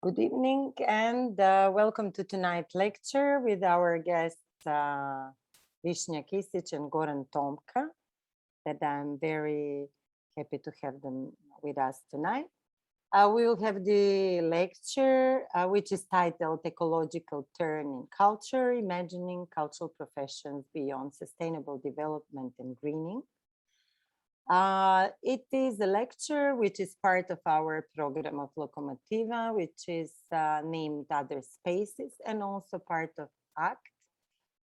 Good evening and welcome to tonight's lecture with our guests Višnja Kisić and Goran Tomka, that I'm very happy to have them with us tonight. We will have the lecture which is titled Ecological Turn in Culture, Imagining Cultural Professions Beyond Sustainable Development and Greening. It is a lecture which is part of our program of Lokomotiva, which is named Other Spaces, and also part of ACT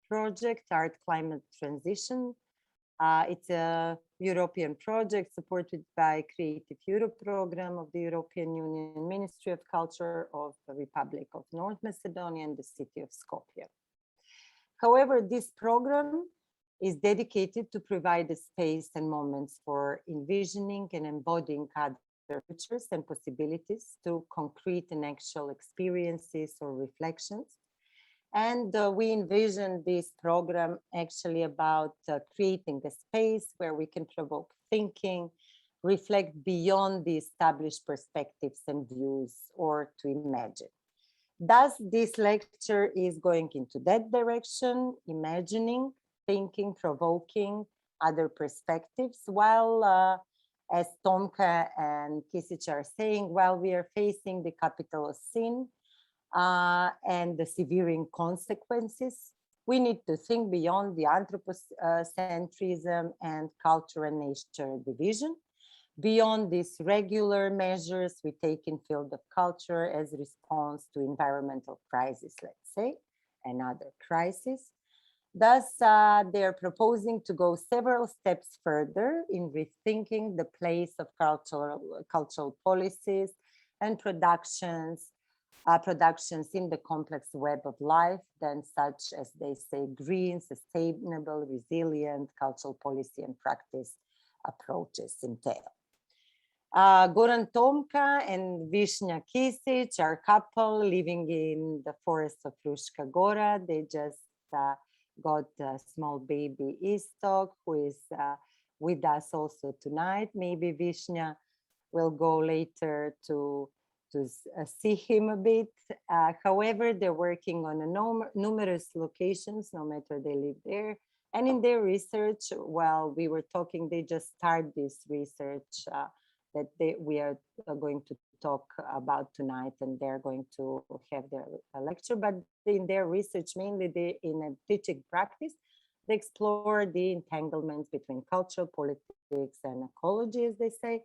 project, Art Climate Transition. It's a European project supported by Creative Europe program of the European Union, Ministry of Culture of the Republic of North Macedonia and the city of Skopje. However, this program is dedicated to provide a space and moments for envisioning and embodying other futures and possibilities through concrete and actual experiences or reflections. And we envision this program actually about creating a space where we can provoke thinking, reflect beyond the established perspectives and views, or to imagine. Thus, this lecture is going into that direction, imagining, thinking, provoking other perspectives, while, as Tomka and Kisić are saying, while we are facing the Capitalocene and the severing consequences, we need to think beyond the Anthropocentrism and culture and nature division, beyond these regular measures we take in field of culture as response to environmental crisis, let's say, and other crises. Thus, they are proposing to go several steps further in rethinking the place of cultural policies and productions in the complex web of life, then such as they say green, sustainable, resilient cultural policy and practice approaches entail. Goran Tomka and Višnja Kisić are a couple living in the forest of Fruška Gora. They just got a small baby Istok, who is with us also tonight. Maybe Višnja will go later to see him a bit. However, they're working on numerous locations, no matter they live there. And in their research, while we were talking, they just started this research that we are going to talk about tonight, and they're going to have their lecture. But in their research, mainly in a teaching practice, they explore the entanglements between cultural politics and ecology, as they say.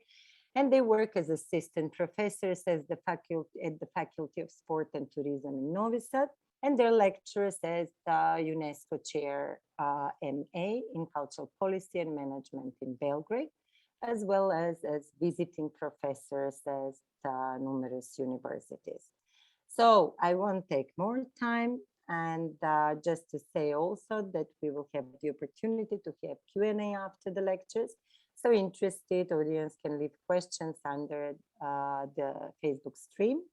And they work as assistant professors at the Faculty of Sport and Tourism in Novi Sad, and their lecturers as UNESCO Chair MA in Cultural Policy and Management in Belgrade, as well as visiting professors at numerous universities. So I won't take more time, and just to say also that we will have the opportunity to have Q&A after the lectures. So interested audience can leave questions under the Facebook stream,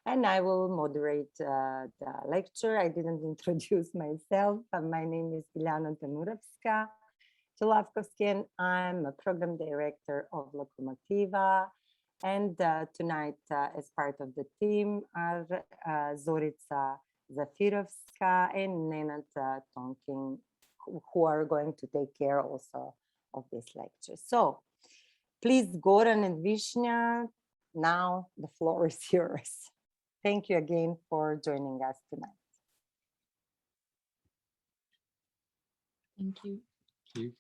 and I will moderate the lecture. I didn't introduce myself, but my name is Biljana Tanurovska-Čelavkovski, and I'm a program director of Lokomotiva. And tonight, as part of the team, are Zorica Zafirovska and Nenad Tonkin, who are going to take care also of this lecture. So please, Goran and Višnja, now the floor is yours. Thank you again for joining us tonight. Thank you. Thank you.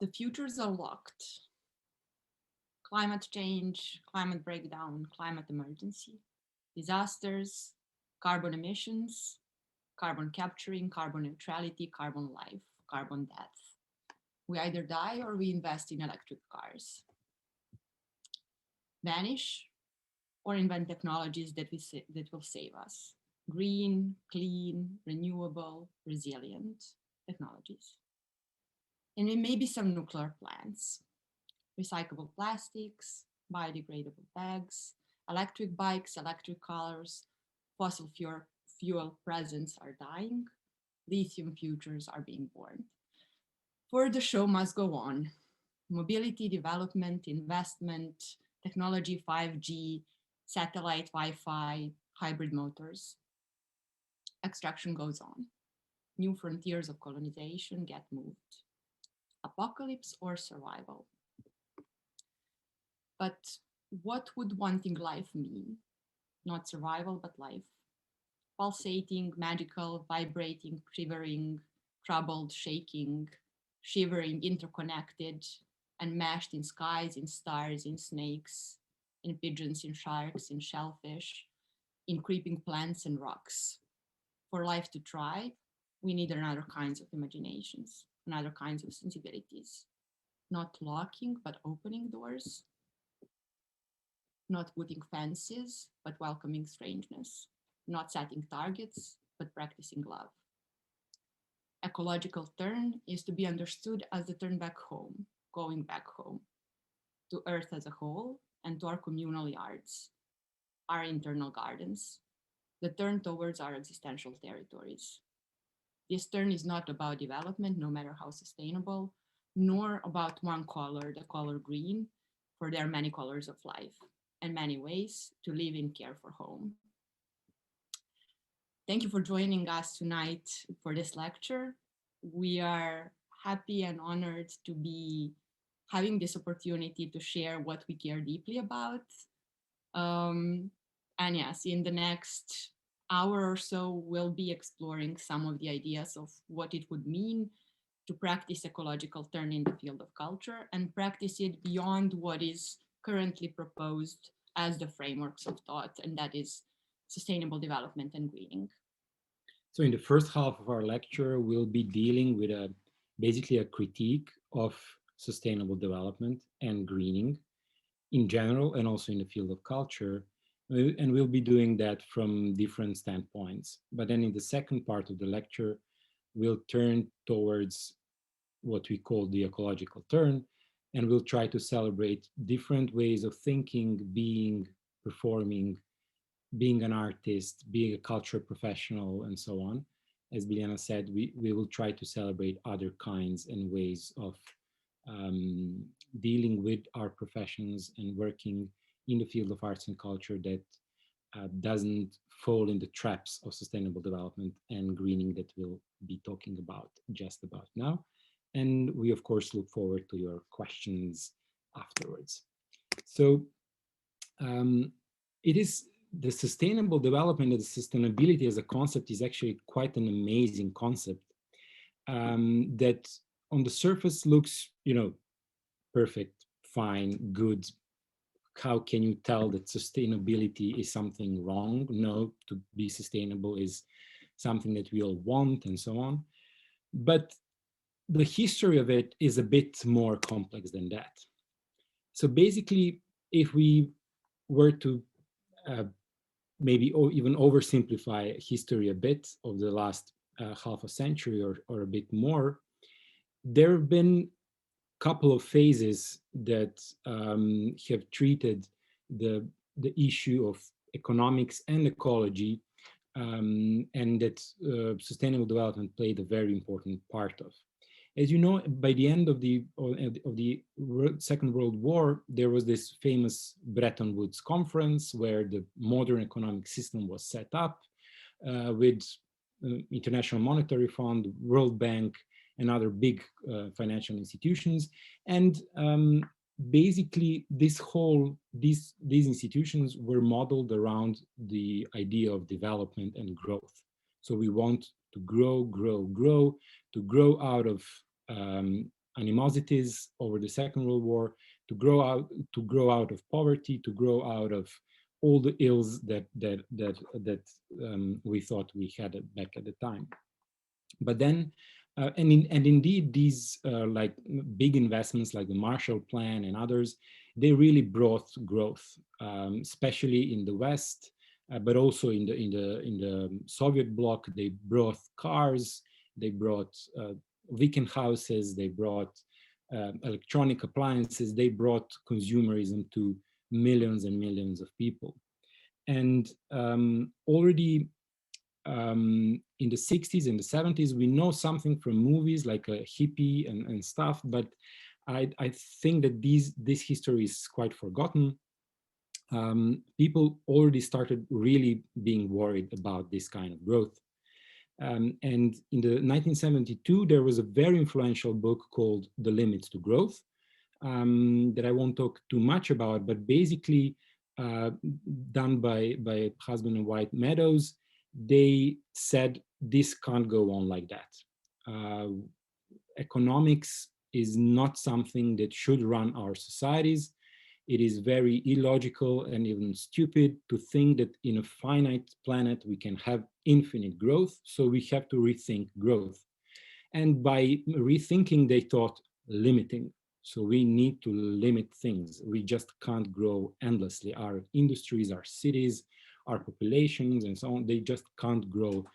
The futures are locked. Climate change, climate breakdown, climate emergency, disasters, carbon emissions, carbon capturing, carbon neutrality, carbon life, carbon death. We either die or we invest in electric cars. Vanish or invent technologies that will save us. Green, clean, renewable, resilient technologies. And it may be some nuclear plants, recyclable plastics, biodegradable bags, electric bikes, electric cars, fossil fuel presents are dying, lithium futures are being born. For the show must go on. Mobility, development, investment, technology, 5G, satellite, Wi-Fi, hybrid motors. Extraction goes on. New frontiers of colonization get moved. Apocalypse or survival. But what would wanting life mean? Not survival, but life. Pulsating, magical, vibrating, quivering, troubled, shaking, shivering, interconnected, enmeshed in skies, in stars, in snakes, in pigeons, in sharks, in shellfish, in creeping plants and rocks. For life to thrive, we need another kinds of imaginations, another kinds of sensibilities. Not locking, but opening doors. Not putting fences, but welcoming strangeness. Not setting targets, but practicing love. Ecological turn is to be understood as the turn back home, going back home, to Earth as a whole and to our communal yards, our internal gardens, the turn towards our existential territories. This turn is not about development, no matter how sustainable, nor about one color, the color green, for there are many colors of life and many ways to live in care for home. Thank you for joining us tonight for this lecture. We are happy and honored to be having this opportunity to share what we care deeply about. And yes, in the next hour or so, we'll be exploring some of the ideas of what it would mean to practice ecological turn in the field of culture and practice it beyond what is currently proposed as the frameworks of thought, and that is sustainable development and greening. So in the first half of our lecture, we'll be dealing with basically a critique of sustainable development and greening in general, and also in the field of culture. And we'll be doing that from different standpoints. But then in the second part of the lecture, we'll turn towards what we call the ecological turn, and we'll try to celebrate different ways of thinking, being, performing, being an artist, being a cultural professional, and so on. As Biljana said, we will try to celebrate other kinds and ways of dealing with our professions and working in the field of arts and culture that doesn't fall in the traps of sustainable development and greening that we'll be talking about just about now. And we, of course, look forward to your questions afterwards. So it is the sustainable development and the sustainability as a concept is actually quite an amazing concept that on the surface looks, perfect, fine, good. How can you tell that sustainability is something wrong? No, to be sustainable is something that we all want and so on. But the history of it is a bit more complex than that. So basically, if we were to maybe even oversimplify history a bit of the last half a century or a bit more, there have been a couple of phases that have treated the issue of economics and ecology, and that sustainable development played a very important part of. As you know, by the end of the Second World War, there was this famous Bretton Woods conference where the modern economic system was set up with International Monetary Fund, World Bank, and other big financial institutions. And basically, these institutions were modeled around the idea of development and growth. So we want to grow, to grow out of animosities over the Second World War, to grow out of poverty, to grow out of all the ills that we thought we had back at the time. But then, and indeed, these like big investments like the Marshall Plan and others, they really brought growth, especially in the West. But also in the Soviet bloc, they brought cars, they brought weekend houses, they brought electronic appliances, they brought consumerism to millions and millions of people. And already in the 60s and the 70s, we know something from movies like a hippie and stuff, but I think that this history is quite forgotten. people already started really being worried about this kind of growth. And in the 1972, there was a very influential book called The Limits to Growth, that I won't talk too much about, but basically done by husband and wife Meadows. They said this can't go on like that. Economics is not something that should run our societies. It is very illogical and even stupid to think that in a finite planet we can have infinite growth, so we have to rethink growth. And by rethinking, they thought limiting. So we need to limit things. We just can't grow endlessly. Our industries, our cities, our populations, and so on, they just can't grow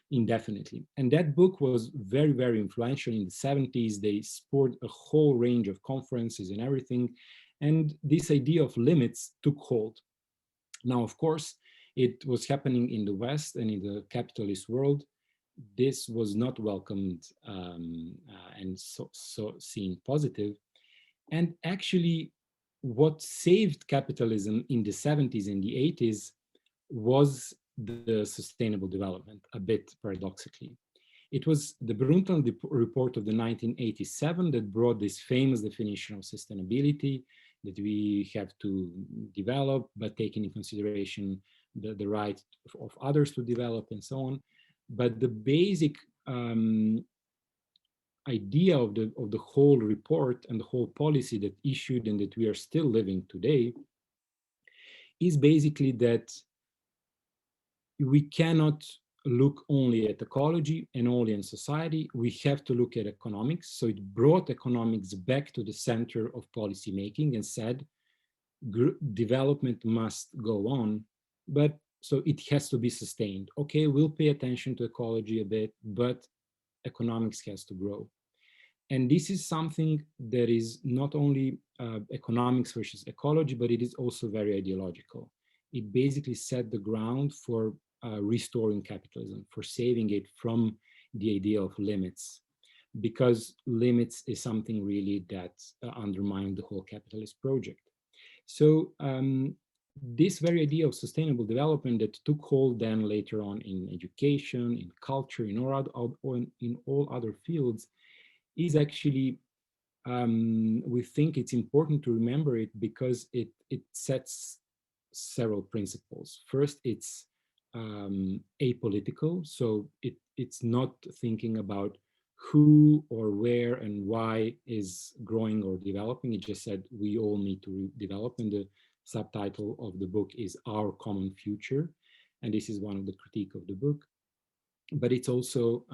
indefinitely. And that book was very, very influential in the 70s. They scored a whole range of conferences and everything. And this idea of limits took hold. Now, of course, it was happening in the West and in the capitalist world. This was not welcomed and so seen positive. And actually, what saved capitalism in the 70s and the 80s was the sustainable development, a bit paradoxically. It was the Brundtland report of the 1987 that brought this famous definition of sustainability, that we have to develop, but taking into consideration the right of others to develop and so on. But the basic idea of the whole report and the whole policy that issued and that we are still living today is basically that we cannot look only at ecology and only in society. We have to look at economics. So it brought economics back to the center of policy making and said development must go on, but so it has to be sustained. Okay, we'll pay attention to ecology a bit, but economics has to grow. And this is something that is not only economics versus ecology, but it is also very ideological. It basically set the ground for restoring capitalism, for saving it from the idea of limits, because limits is something really that undermined the whole capitalist project. So this very idea of sustainable development that took hold then later on in education, in culture, in all other fields, is actually, we think it's important to remember it because it sets several principles. First, it's apolitical, so it's not thinking about who or where and why is growing or developing. It just said we all need to develop, and the subtitle of the book is Our Common Future, and this is one of the critique of the book. But it's also,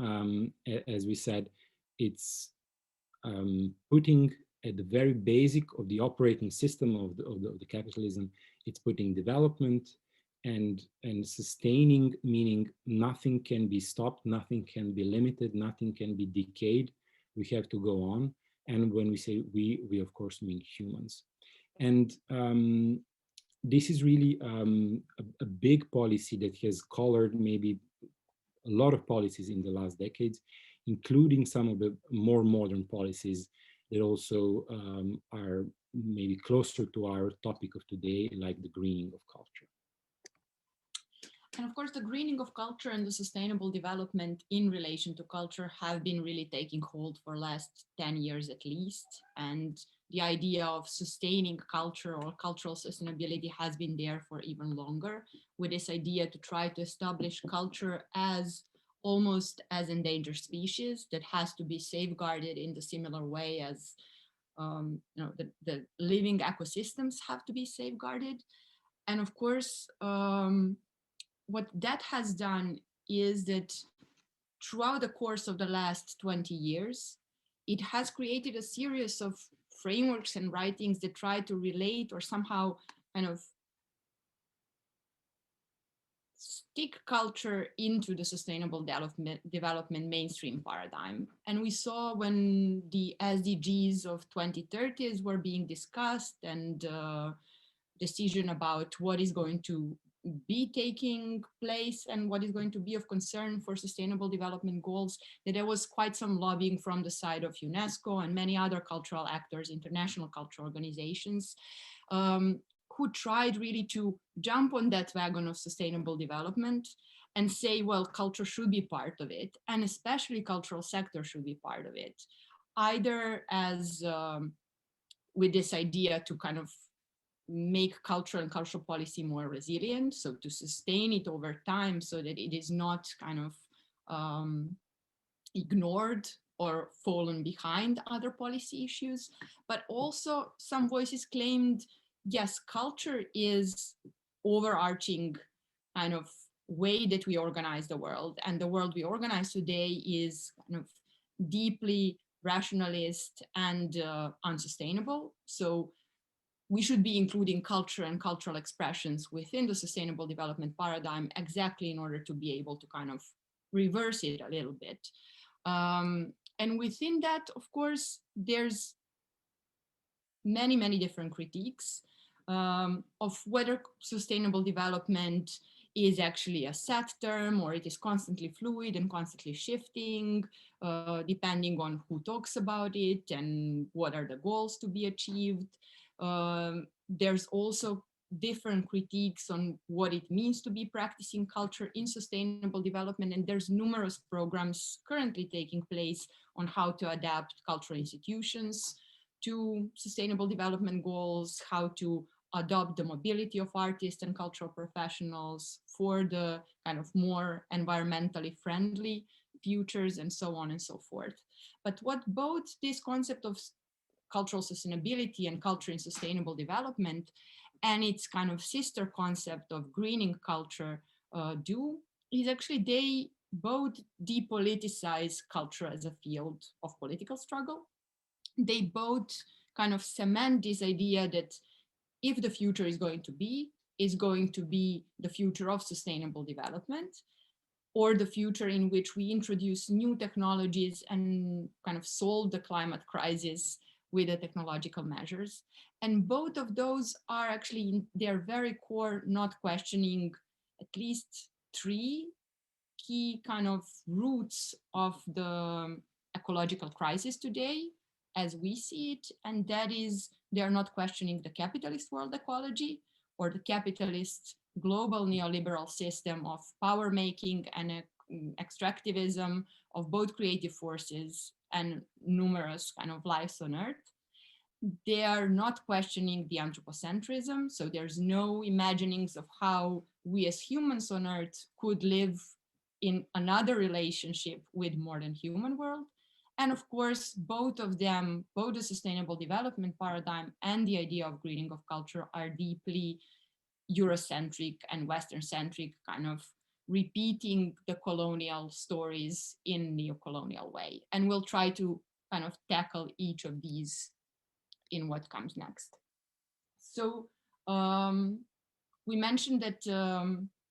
as we said, it's putting at the very basic of the operating system of the capitalism, it's putting development and sustaining, meaning nothing can be stopped, nothing can be limited, nothing can be decayed. We have to go on. And when we say we of course mean humans. And this is really a big policy that has colored maybe a lot of policies in the last decades, including some of the more modern policies that also are maybe closer to our topic of today, like the greening of culture. And of course, the greening of culture and the sustainable development in relation to culture have been really taking hold for last 10 years at least. And the idea of sustaining culture or cultural sustainability has been there for even longer, with this idea to try to establish culture as almost as endangered species that has to be safeguarded in the similar way as the living ecosystems have to be safeguarded. And of course, what that has done is that throughout the course of the last 20 years, it has created a series of frameworks and writings that try to relate or somehow kind of stick culture into the sustainable development mainstream paradigm. And we saw when the SDGs of 2030s were being discussed and decision about what is going to be taking place and what is going to be of concern for sustainable development goals, that there was quite some lobbying from the side of UNESCO and many other cultural actors, international cultural organizations, who tried really to jump on that wagon of sustainable development and say, well, culture should be part of it, and especially cultural sector should be part of it, either as with this idea to kind of make culture and cultural policy more resilient, so to sustain it over time so that it is not kind of ignored or fallen behind other policy issues. But also some voices claimed, yes, culture is overarching kind of way that we organize the world, and the world we organize today is kind of deeply rationalist and unsustainable. So we should be including culture and cultural expressions within the sustainable development paradigm exactly in order to be able to kind of reverse it a little bit. And within that, of course, there's many different critiques of whether sustainable development is actually a set term or it is constantly fluid and constantly shifting, depending on who talks about it and what are the goals to be achieved. There's also different critiques on what it means to be practicing culture in sustainable development, and there's numerous programs currently taking place on how to adapt cultural institutions to sustainable development goals, how to adopt the mobility of artists and cultural professionals for the kind of more environmentally friendly futures, and so on and so forth. But what both this concept of cultural sustainability and culture in sustainable development and its kind of sister concept of greening culture do is actually they both depoliticize culture as a field of political struggle. They both kind of cement this idea that if the future is going to be the future of sustainable development, or the future in which we introduce new technologies and kind of solve the climate crisis with the technological measures. And both of those are actually in their very core not questioning at least three key kind of roots of the ecological crisis today as we see it, and that is they are not questioning the capitalist world ecology or the capitalist global neoliberal system of power making and extractivism of both creative forces and numerous kind of lives on earth. They are not questioning the anthropocentrism, so there's no imaginings of how we as humans on earth could live in another relationship with more than human world. And of course, both of them, both the sustainable development paradigm and the idea of greening of culture are deeply Eurocentric and Western-centric, kind of repeating the colonial stories in neo-colonial way. And we'll try to kind of tackle each of these in what comes next. So we mentioned that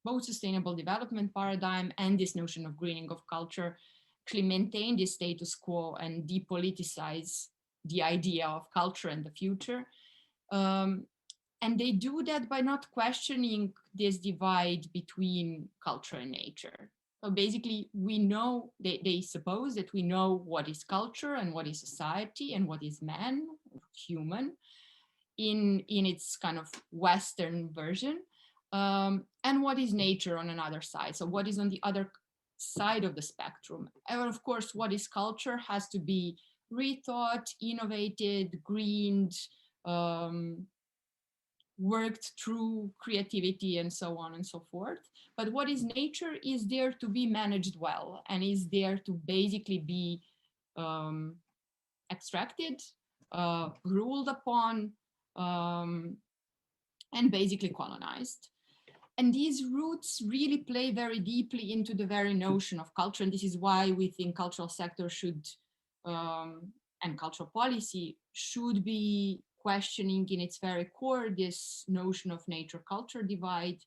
both sustainable development paradigm and this notion of greening of culture actually maintain the status quo and depoliticize the idea of culture and the future. And they do that by not questioning this divide between culture and nature. So basically, we know, they suppose that we know what is culture and what is society and what is man, human, in its kind of Western version, and what is nature on another side. So what is on the other side of the spectrum. And of course, what is culture has to be rethought, innovated, greened, worked through creativity and so on and so forth. But what is nature is there to be managed well and is there to basically be extracted, ruled upon, and basically colonized. And these roots really play very deeply into the very notion of culture. And this is why we think cultural sector should, and cultural policy should be questioning in its very core this notion of nature-culture divide,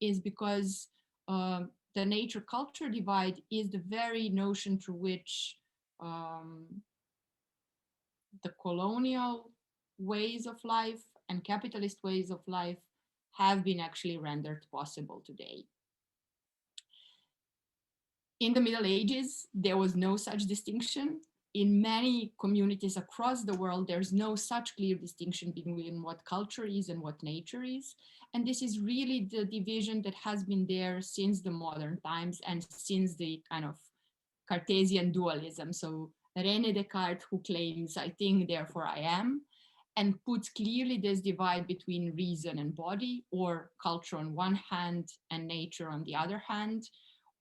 is because the nature-culture divide is the very notion through which the colonial ways of life and capitalist ways of life have been actually rendered possible today. In the Middle Ages, there was no such distinction. in many communities across the world, there's no such clear distinction between what culture is and what nature is. And this is really the division that has been there since the modern times and since the kind of Cartesian dualism. So René Descartes, who claims, I think, therefore I am, and puts clearly this divide between reason and body, or culture on one hand and nature on the other hand,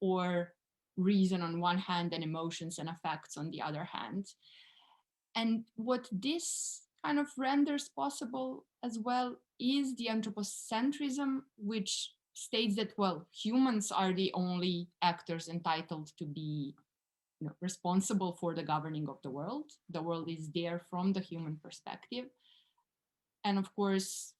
or reason on one hand and emotions and affects on the other hand. And what this kind of renders possible as well is the anthropocentrism, which states that, well, humans are the only actors entitled to be responsible for the governing of the world. The world is there from the human perspective. And of course,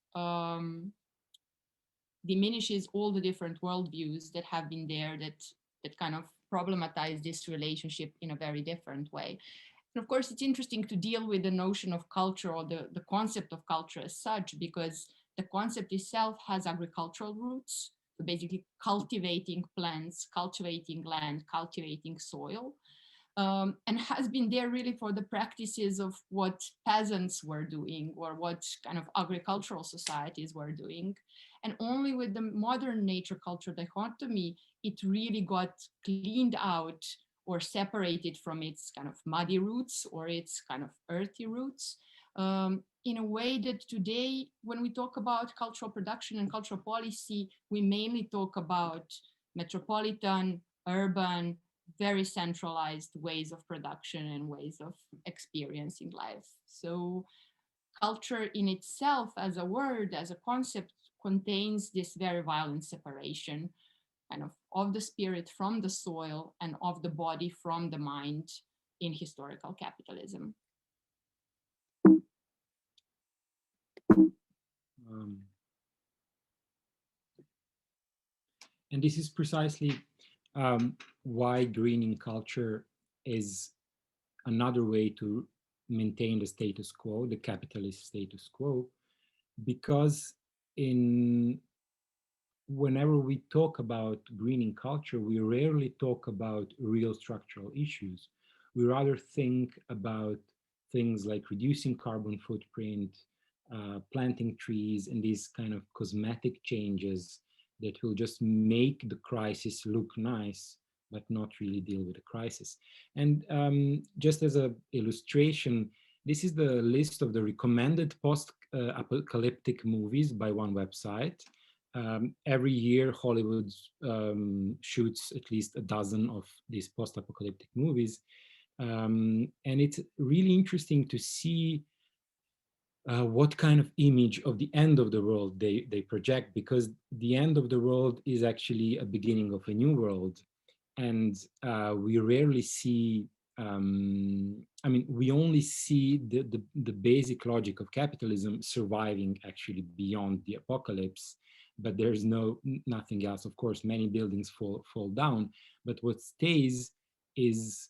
diminishes all the different worldviews that have been there that kind of problematize this relationship in a very different way. And of course, it's interesting to deal with the notion of culture, or the concept of culture as such, because the concept itself has agricultural roots, so basically cultivating plants, cultivating land, cultivating soil. And has been there really for the practices of what peasants were doing, or what kind of agricultural societies were doing. And only with the modern nature culture dichotomy, it really got cleaned out or separated from its kind of muddy roots or its kind of earthy roots, in a way that today, when we talk about cultural production and cultural policy, we mainly talk about metropolitan, urban, very centralized ways of production and ways of experiencing life. So culture in itself as a word, as a concept, contains this very violent separation kind of the spirit from the soil and of the body from the mind in historical capitalism. And this is precisely why greening culture is another way to maintain the status quo, the capitalist status quo, because whenever we talk about greening culture, we rarely talk about real structural issues. We rather think about things like reducing carbon footprint, planting trees, and these kind of cosmetic changes that will just make the crisis look nice, but not really deal with the crisis. And just as an illustration, this is the list of the recommended post-apocalyptic movies by one website. Every year, Hollywood shoots at least a dozen of these post-apocalyptic movies. And it's really interesting to see what kind of image of the end of the world they project, because the end of the world is actually a beginning of a new world. And we rarely see, we only see the basic logic of capitalism surviving actually beyond the apocalypse, but there's nothing else. Of course, many buildings fall down, but what stays is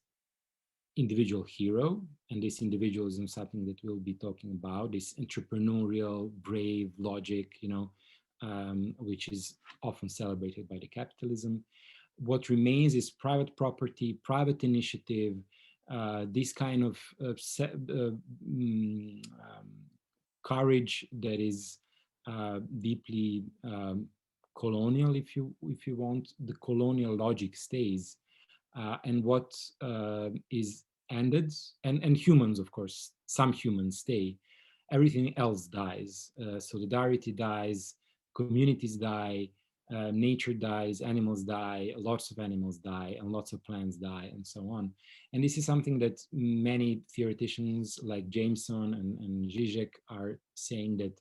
individual hero, and this individualism is something that we'll be talking about, this entrepreneurial, brave logic, which is often celebrated by the capitalism. What remains is private property, private initiative, this kind of courage that is deeply colonial, if you want. The colonial logic stays, and what is ended, and humans, of course, some humans stay. Everything else dies. Solidarity dies, communities die, nature dies, animals die, lots of animals die, and lots of plants die, and so on. And this is something that many theoreticians like Jameson and Zizek are saying, that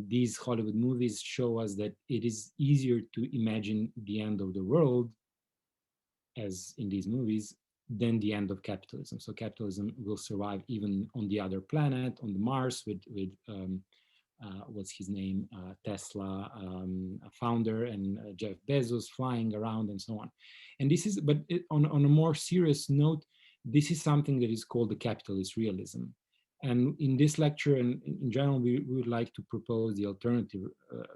these Hollywood movies show us that it is easier to imagine the end of the world, as in these movies, than the end of capitalism. So capitalism will survive even on the other planet, on the Mars, with what's his name, Tesla, a founder, and Jeff Bezos flying around, and so on. And this is, but on a more serious note, this is something that is called the capitalist realism. And in this lecture, and in general, we would like to propose the alternative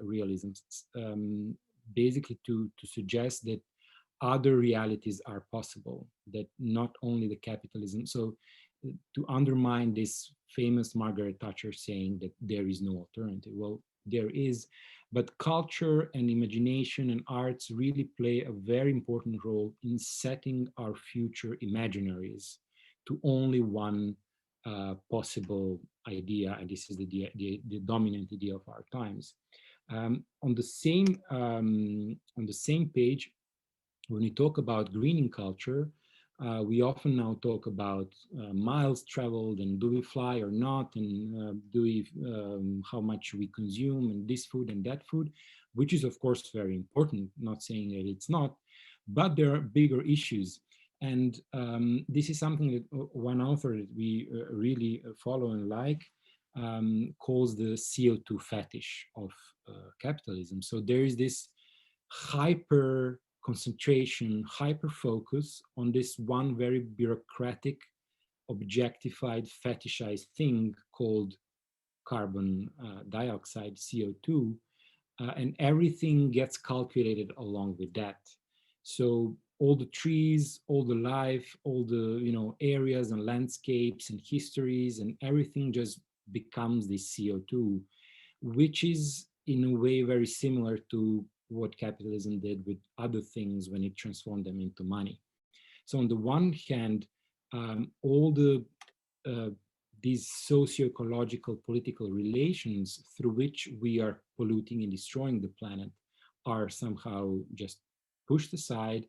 realisms, basically to suggest that other realities are possible, that not only the capitalism. So to undermine this famous Margaret Thatcher saying that there is no alternative, well, there is, but culture and imagination and arts really play a very important role in setting our future imaginaries to only one possible idea, and this is the dominant idea of our times. On the same page, when we talk about greening culture, we often now talk about miles traveled and do we fly or not, and do we how much we consume and this food and that food, which is of course very important. Not saying that it's not, but there are bigger issues. And this is something that one author that we really follow and like calls the CO2 fetish of capitalism. So there is this hyper concentration, hyper focus on this one very bureaucratic, objectified, fetishized thing called carbon dioxide, CO2, and everything gets calculated along with that. So all the trees, all the life, all the areas and landscapes and histories and everything just becomes this CO2, which is in a way very similar to what capitalism did with other things when it transformed them into money. So on the one hand, all these socio-ecological political relations through which we are polluting and destroying the planet are somehow just pushed aside,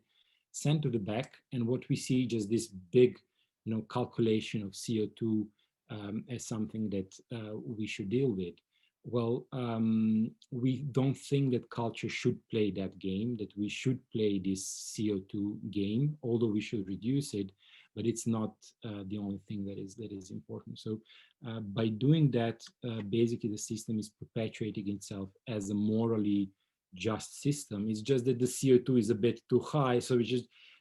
sent to the back, and what we see just this big, calculation of CO2 as something that we should deal with. Well, we don't think that culture should play that game, that we should play this CO2 game, although we should reduce it, but it's not the only thing that is important. So by doing that, basically the system is perpetuating itself as a morally just system. It's just that the CO2 is a bit too high, so we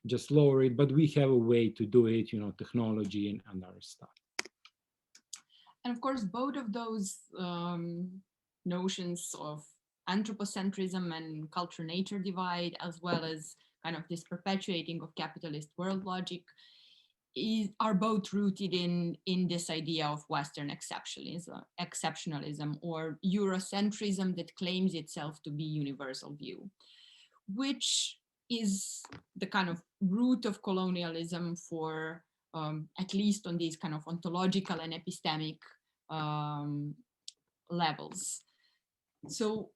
just lower it, but we have a way to do it, technology and other stuff. And of course, both of those notions of anthropocentrism and culture-nature divide, as well as kind of this perpetuating of capitalist world logic, are both rooted in this idea of Western exceptionalism or Eurocentrism that claims itself to be universal view, which is the kind of root of colonialism for at least on these kind of ontological and epistemic levels. So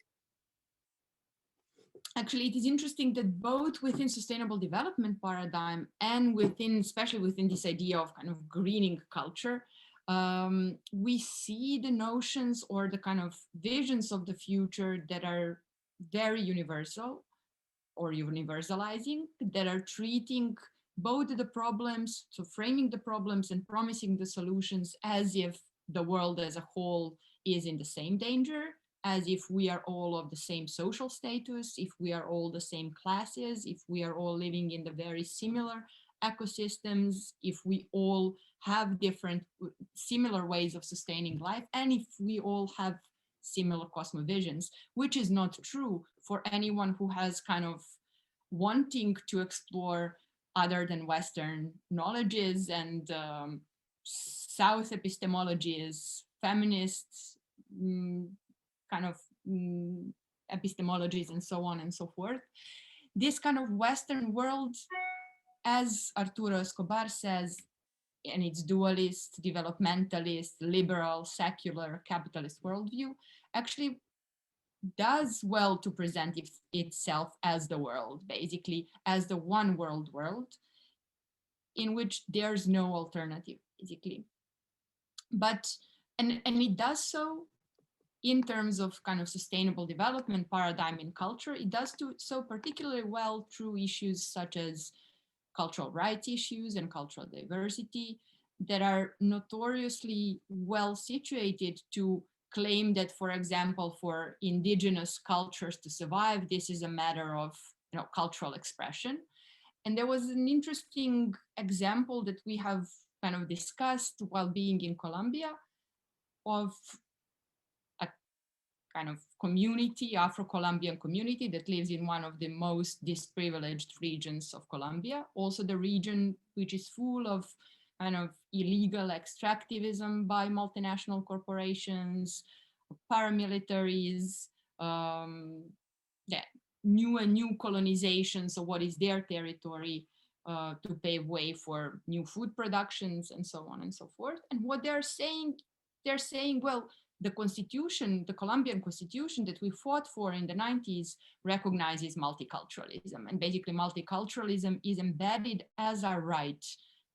actually, it is interesting that both within sustainable development paradigm and within, especially within this idea of kind of greening culture, we see the notions or the kind of visions of the future that are very universal or universalizing, that are treating both the problems, so framing the problems and promising the solutions as if the world as a whole is in the same danger, as if we are all of the same social status, if we are all the same classes, if we are all living in the very similar ecosystems, if we all have different, similar ways of sustaining life, and if we all have similar cosmovisions, which is not true for anyone who has kind of wanting to explore other than Western knowledges and South epistemologies, feminists, kind of epistemologies and so on and so forth. This kind of Western world, as Arturo Escobar says, and its dualist, developmentalist, liberal, secular, capitalist worldview, actually does well to present itself as the world, basically as the one world in which there's no alternative, basically. But, and it does so in terms of kind of sustainable development paradigm in culture. It does so particularly well through issues such as cultural rights issues and cultural diversity that are notoriously well situated to claim that, for example, for indigenous cultures to survive, this is a matter of cultural expression. And there was an interesting example that we have kind of discussed while being in Colombia of kind of community, Afro-Colombian community that lives in one of the most disprivileged regions of Colombia. Also the region which is full of kind of illegal extractivism by multinational corporations, paramilitaries, yeah, new colonizations of what is their territory to pave way for new food productions and so on and so forth. And what they're saying, well, the constitution, the Colombian constitution that we fought for in the 90s recognizes multiculturalism. And basically multiculturalism is embedded as a right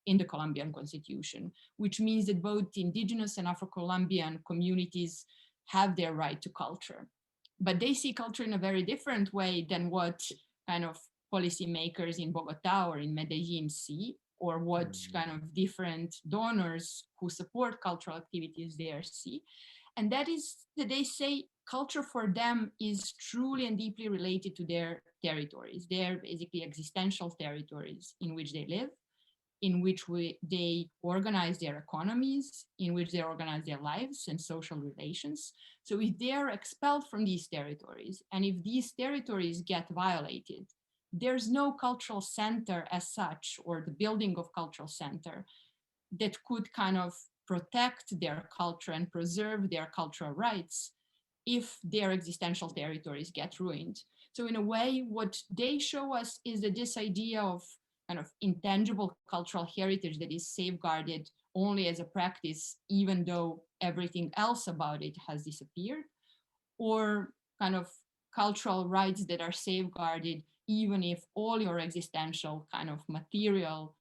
in the Colombian constitution, which means that both indigenous and Afro-Colombian communities have their right to culture. But they see culture in a very different way than what kind of policymakers in Bogota or in Medellin see, or what kind of different donors who support cultural activities there see. And that is that they say culture for them is truly and deeply related to their territories, their basically existential territories in which they live, in which they organize their economies, in which they organize their lives and social relations. So if they are expelled from these territories, and if these territories get violated, there's no cultural center as such, or the building of cultural center that could kind of protect their culture and preserve their cultural rights if their existential territories get ruined. So in a way, what they show us is that this idea of kind of intangible cultural heritage that is safeguarded only as a practice, even though everything else about it has disappeared, or kind of cultural rights that are safeguarded even if all your existential kind of material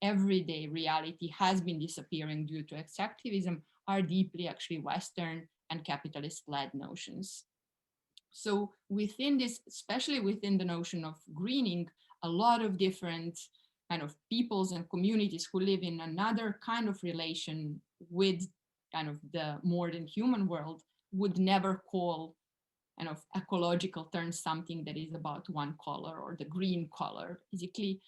everyday reality has been disappearing due to extractivism, are deeply actually Western and capitalist-led notions. So within this, especially within the notion of greening, a lot of different kind of peoples and communities who live in another kind of relation with kind of the more than human world would never call kind of ecological terms something that is about one color or the green color, basically,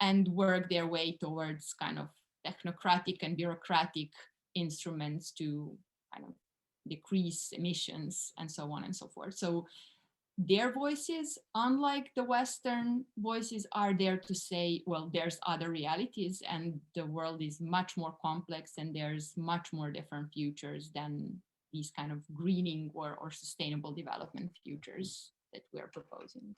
and work their way towards kind of technocratic and bureaucratic instruments to kind of decrease emissions and so on and so forth. So their voices, unlike the Western voices, are there to say, well, there's other realities and the world is much more complex and there's much more different futures than these kind of greening or sustainable development futures that we're proposing.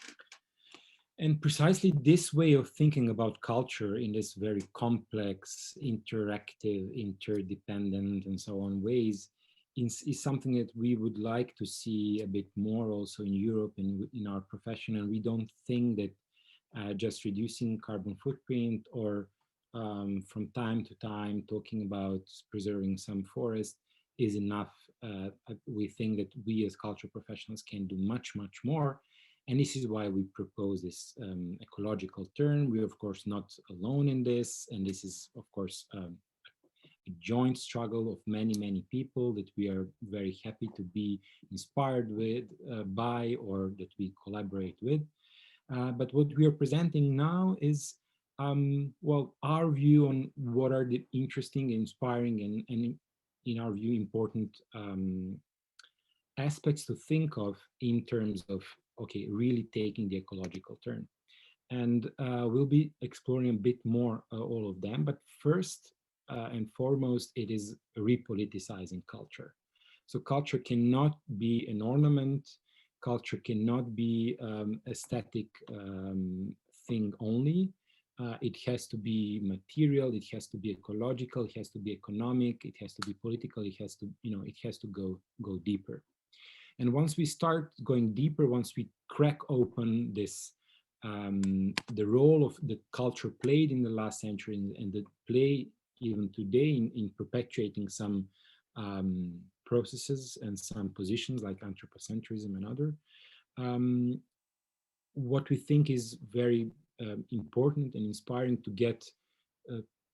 And precisely this way of thinking about culture in this very complex, interactive, interdependent, and so on ways is something that we would like to see a bit more also in Europe and in our profession. And we don't think that just reducing carbon footprint or from time to time talking about preserving some forest is enough. We think that we as cultural professionals can do much, much more. And this is why we propose this ecological term. We're, of course, not alone in this. And this is, of course, a joint struggle of many, many people that we are very happy to be inspired with, by, or that we collaborate with. But what we are presenting now is, well, our view on what are the interesting, inspiring, and in our view, important aspects to think of in terms of, okay, really taking the ecological turn. And we'll be exploring a bit more all of them. But first and foremost, it is repoliticizing culture. So culture cannot be an ornament. Culture cannot be a static thing only. It has to be material, it has to be ecological, it has to be economic, it has to be political, it has to, it has to go deeper. And once we start going deeper, once we crack open this, the role of the culture played in the last century and the play even today in perpetuating some processes and some positions like anthropocentrism and other, what we think is very important and inspiring to get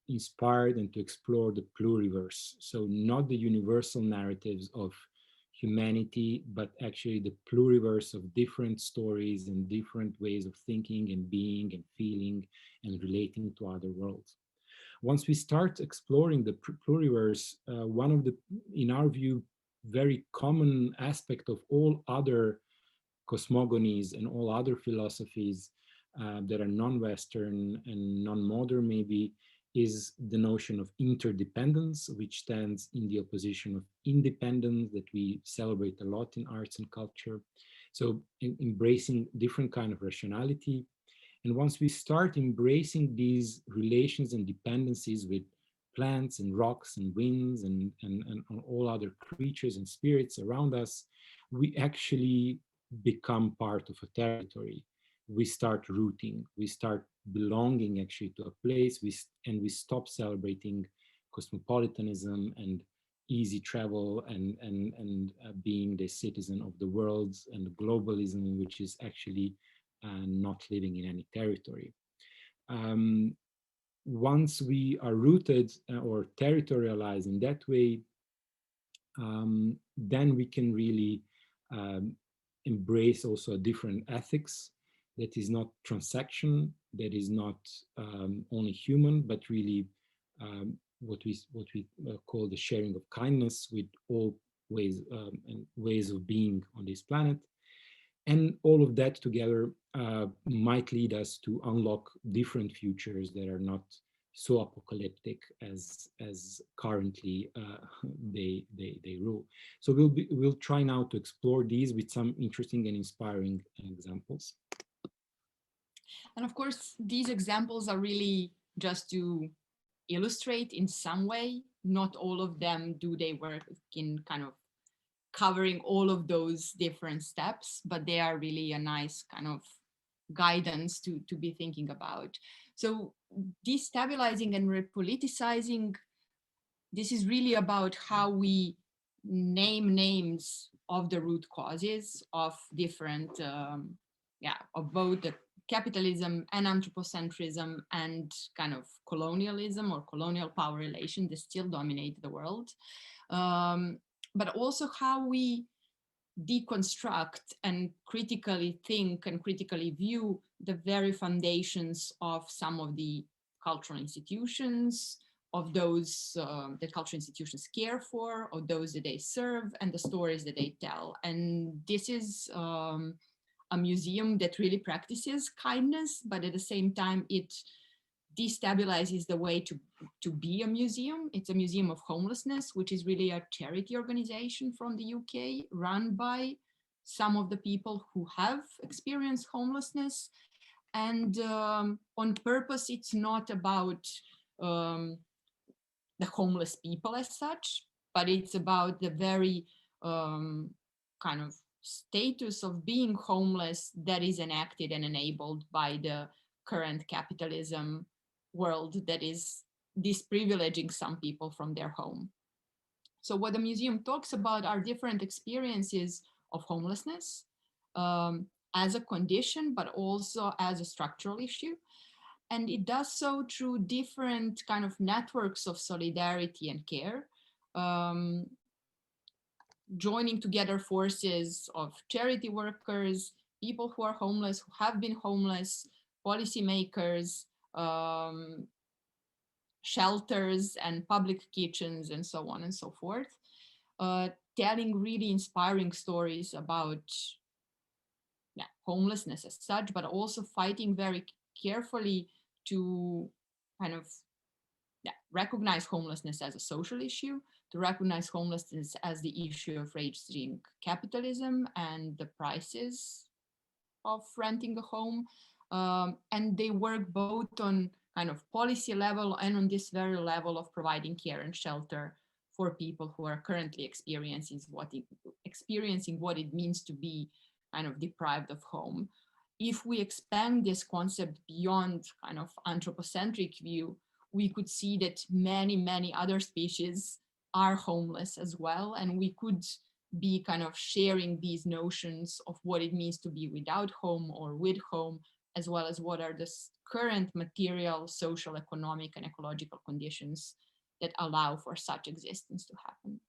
inspired and to explore the pluriverse. So not the universal narratives of humanity, but actually the pluriverse of different stories and different ways of thinking and being and feeling and relating to other worlds. Once we start exploring the pluriverse, one of the, in our view, very common aspect of all other cosmogonies and all other philosophies that are non-Western and non-modern maybe, is the notion of interdependence, which stands in the opposition of independence that we celebrate a lot in arts and culture. So embracing different kind of rationality. And once we start embracing these relations and dependencies with plants and rocks and winds and all other creatures and spirits around us, we actually become part of a territory. We start rooting, we start belonging actually to a place, and we stop celebrating cosmopolitanism and easy travel and being the citizen of the world, and globalism, which is actually not living in any territory. Once we are rooted or territorialized in that way, then we can really embrace also a different ethics that is not transaction, that is not only human, but really what we call the sharing of kindness with all ways and ways of being on this planet. And all of that together might lead us to unlock different futures that are not so apocalyptic as currently they rule. So we'll try now to explore these with some interesting and inspiring examples. And of course, these examples are really just to illustrate in some way. Not all of them do they work in kind of covering all of those different steps, but they are really a nice kind of guidance to be thinking about. So destabilizing and repoliticizing, this is really about how we name names of the root causes of different, of both the capitalism and anthropocentrism and kind of colonialism or colonial power relation that still dominate the world. But also how we deconstruct and critically think and critically view the very foundations of some of the cultural institutions, of those that cultural institutions care for, or those that they serve, and the stories that they tell. And this is a museum that really practices kindness, but at the same time, it destabilizes the way to be a museum. It's a museum of homelessness, which is really a charity organization from the UK run by some of the people who have experienced homelessness. And on purpose, it's not about the homeless people as such, but it's about the very kind of status of being homeless that is enacted and enabled by the current capitalism world that is disprivileging some people from their home. So what the museum talks about are different experiences of homelessness as a condition, but also as a structural issue. And it does so through different kind of networks of solidarity and care, joining together forces of charity workers, people who are homeless, who have been homeless, policymakers, shelters and public kitchens, and so on and so forth, telling really inspiring stories about homelessness as such, but also fighting very carefully to kind of recognize homelessness as a social issue, to recognize homelessness as the issue of raging capitalism and the prices of renting a home. And they work both on kind of policy level and on this very level of providing care and shelter for people who are currently experiencing what it means to be kind of deprived of home. If we expand this concept beyond kind of anthropocentric view, we could see that many, many other species are homeless as well. And we could be kind of sharing these notions of what it means to be without home or with home, as well as what are the current material, social, economic, and ecological conditions that allow for such existence to happen.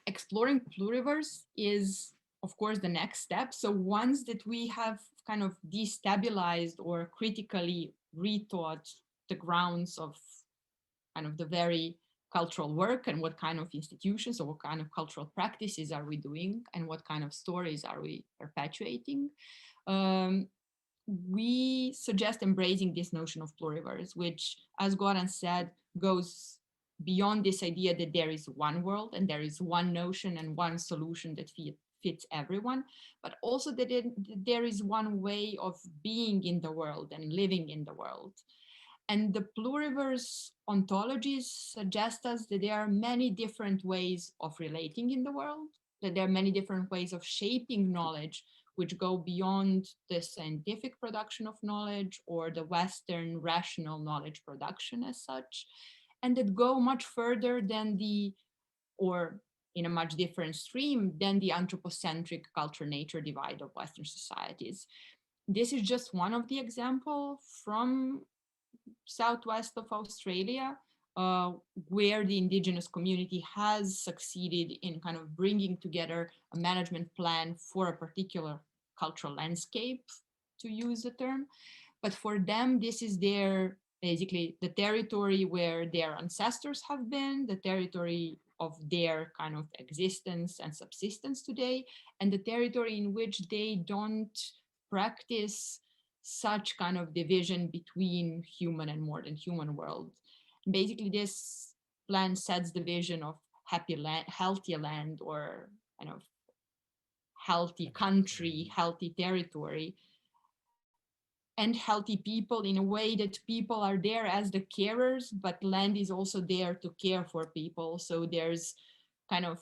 Exploring pluriverse is, of course, the next step. So once that we have kind of destabilized or critically rethought the grounds of kind of the very cultural work, and what kind of institutions or what kind of cultural practices are we doing, and what kind of stories are we perpetuating. We suggest embracing this notion of pluriverse, which, as Goran said, goes beyond this idea that there is one world and there is one notion and one solution that fits everyone, but also that there is one way of being in the world and living in the world. And the pluriverse ontologies suggest us that there are many different ways of relating in the world, that there are many different ways of shaping knowledge, which go beyond the scientific production of knowledge or the Western rational knowledge production as such, and that go much further than or in a much different stream than the anthropocentric culture-nature divide of Western societies. This is just one of the examples from southwest of Australia, where the indigenous community has succeeded in kind of bringing together a management plan for a particular cultural landscape, to use the term. But for them, this is basically the territory where their ancestors have been, the territory of their kind of existence and subsistence today, and the territory in which they don't practice such kind of division between human and more than human world. Basically, this plan sets the vision of happy land, healthy land, or kind of healthy country, healthy territory, and healthy people in a way that people are there as the carers, but land is also there to care for people. So there's kind of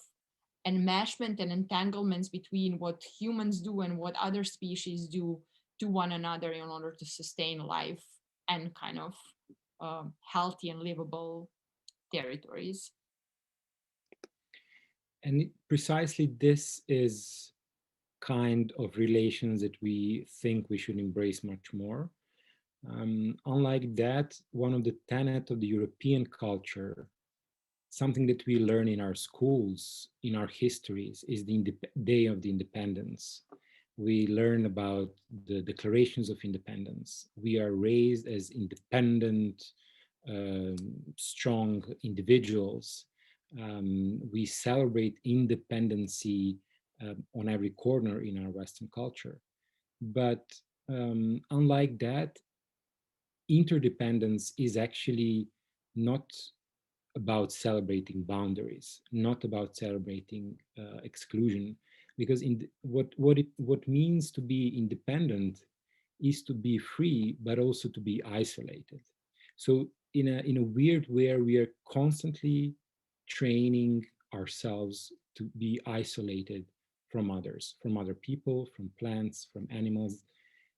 enmeshment and entanglements between what humans do and what other species do to one another in order to sustain life and kind of healthy and livable territories. And precisely this is kind of relations that we think we should embrace much more. Unlike that, one of the tenets of the European culture, something that we learn in our schools, in our histories, is the Day of the Independence. We learn about the declarations of independence. We are raised as independent, strong individuals. We celebrate independency on every corner in our Western culture. But unlike that, interdependence is actually not about celebrating boundaries, not about celebrating exclusion, because what means to be independent is to be free, but also to be isolated. So in a weird way, we are constantly training ourselves to be isolated from others, from other people, from plants, from animals.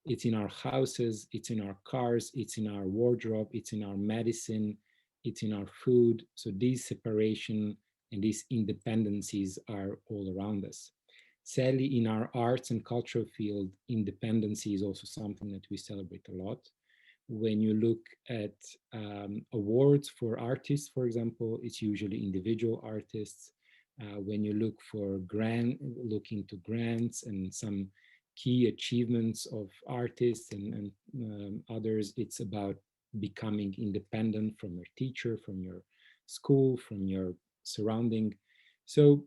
It's in our houses, it's in our cars, it's in our wardrobe, it's in our medicine, it's in our food. So these separation and these independencies are all around us. Sadly, in our arts and cultural field, independency is also something that we celebrate a lot. When you look at awards for artists, for example, it's usually individual artists. When you look into grants and some key achievements of artists and others, it's about becoming independent from your teacher, from your school, from your surrounding. So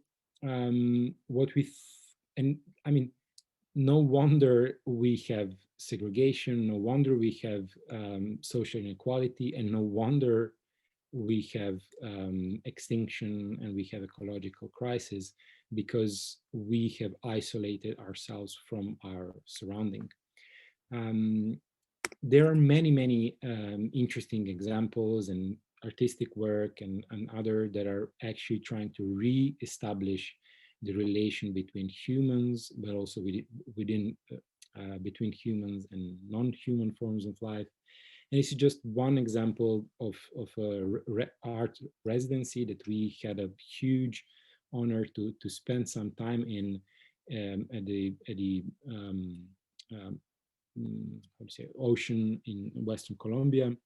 no wonder we have segregation, no wonder we have social inequality, and no wonder we have extinction and we have ecological crisis, because we have isolated ourselves from our surrounding. There are many interesting examples and artistic work and other that are actually trying to re-establish the relation between humans, but also within between humans and non-human forms of life. And this is just one example of a art residency that we had a huge honor to spend some time in at the ocean in Western Colombia,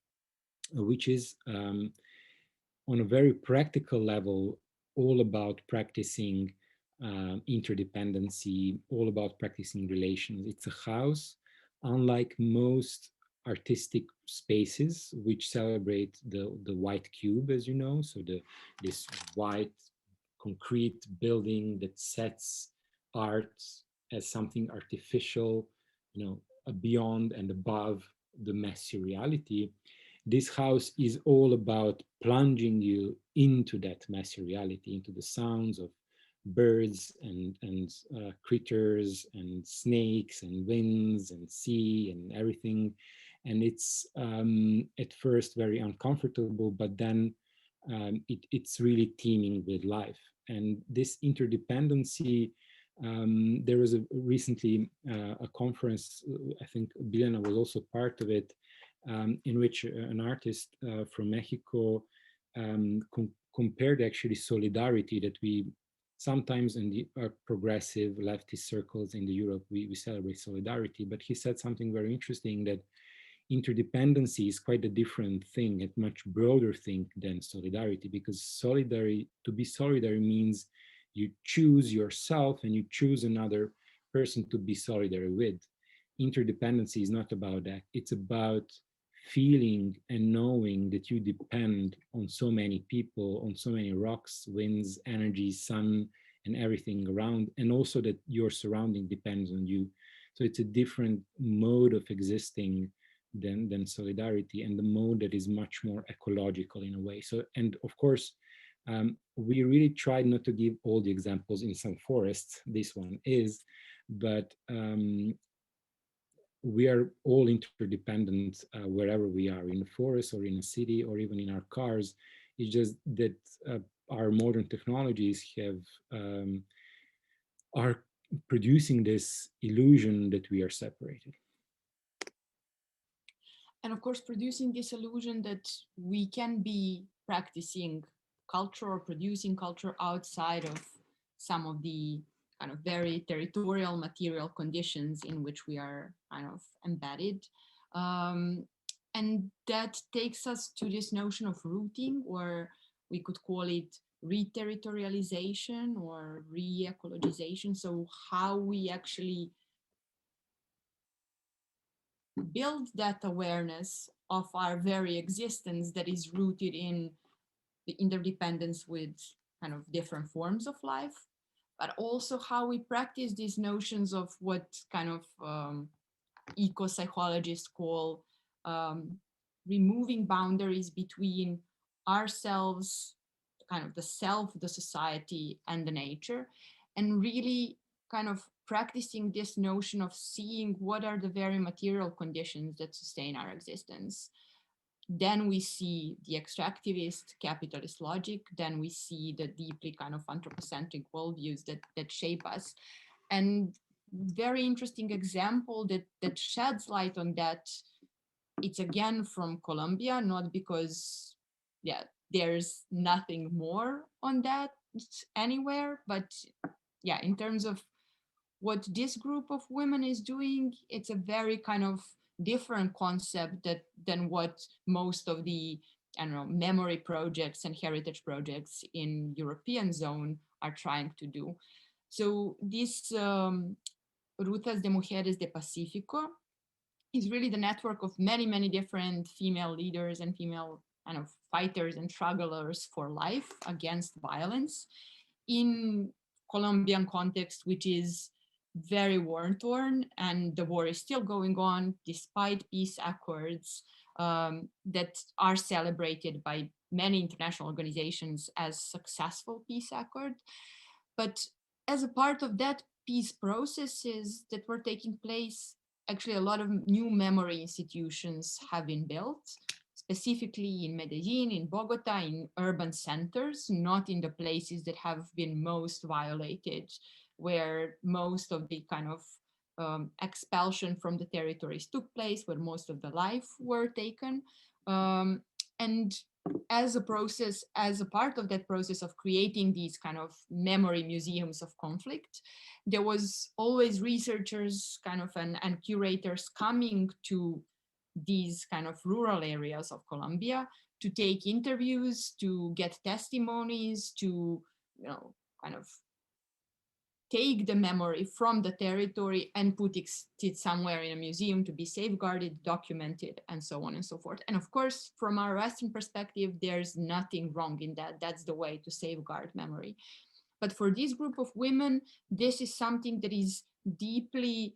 which is on a very practical level all about practicing interdependency, all about practicing relations. It's a house, unlike most artistic spaces which celebrate the white cube, as you know, so this white concrete building that sets art as something artificial, beyond and above the messy reality. This house is all about plunging you into that messy reality, into the sounds of birds and critters and snakes and winds and sea and everything. And it's at first very uncomfortable, but then it's really teeming with life. And this interdependency, there was recently a conference, I think Biljana was also part of it, in which an artist from Mexico compared actually solidarity that we sometimes in the progressive leftist circles in the Europe, we celebrate solidarity, but he said something very interesting, that interdependency is quite a different thing, a much broader thing than solidarity, because to be solidary means you choose yourself and you choose another person to be solidary with. Interdependency is not about that. It's about feeling and knowing that you depend on so many people, on so many rocks, winds, energy, sun, and everything around, and also that your surrounding depends on you. So it's a different mode of existing than solidarity, and the mode that is much more ecological in a way. So, and of course, we really tried not to give all the examples in some forests. This one is, but we are all interdependent wherever we are, in the forest or in a city or even in our cars. It's just that our modern technologies are producing this illusion that we are separated. And of course, producing this illusion that we can be practicing culture or producing culture outside of some of the kind of very territorial material conditions in which we are kind of embedded. And that takes us to this notion of rooting, or we could call it re-territorialization or re-ecologization. So how we actually build that awareness of our very existence that is rooted in the interdependence with kind of different forms of life, but also how we practice these notions of what kind of eco-psychologists call removing boundaries between ourselves, kind of the self, the society, and the nature, and really kind of practicing this notion of seeing what are the very material conditions that sustain our existence. Then we see the extractivist capitalist logic, then we see the deeply kind of anthropocentric worldviews that shape us. And very interesting example that sheds light on that, it's again from Colombia, not because, yeah, there's nothing more on that anywhere, but yeah, in terms of what this group of women is doing, it's a very kind of different concept than what most of the, I don't know, memory projects and heritage projects in European zone are trying to do. So this Rutas de Mujeres de Pacífico is really the network of many, many different female leaders and female kind of fighters and strugglers for life against violence in Colombian context, which is very war-torn, and the war is still going on despite peace accords that are celebrated by many international organizations as successful peace accords. But as a part of that peace processes that were taking place, actually a lot of new memory institutions have been built, specifically in Medellin, in Bogota, in urban centers, not in the places that have been most violated, where most of the kind of expulsion from the territories took place, where most of the life were taken. And as a process, as a part of that process of creating these kind of memory museums of conflict, there was always researchers kind of and curators coming to these kind of rural areas of Colombia to take interviews, to get testimonies, to, you know, kind of take the memory from the territory and put it somewhere in a museum to be safeguarded, documented, and so on and so forth. And of course, from our Western perspective, there's nothing wrong in that. That's the way to safeguard memory. But for this group of women, this is something that is deeply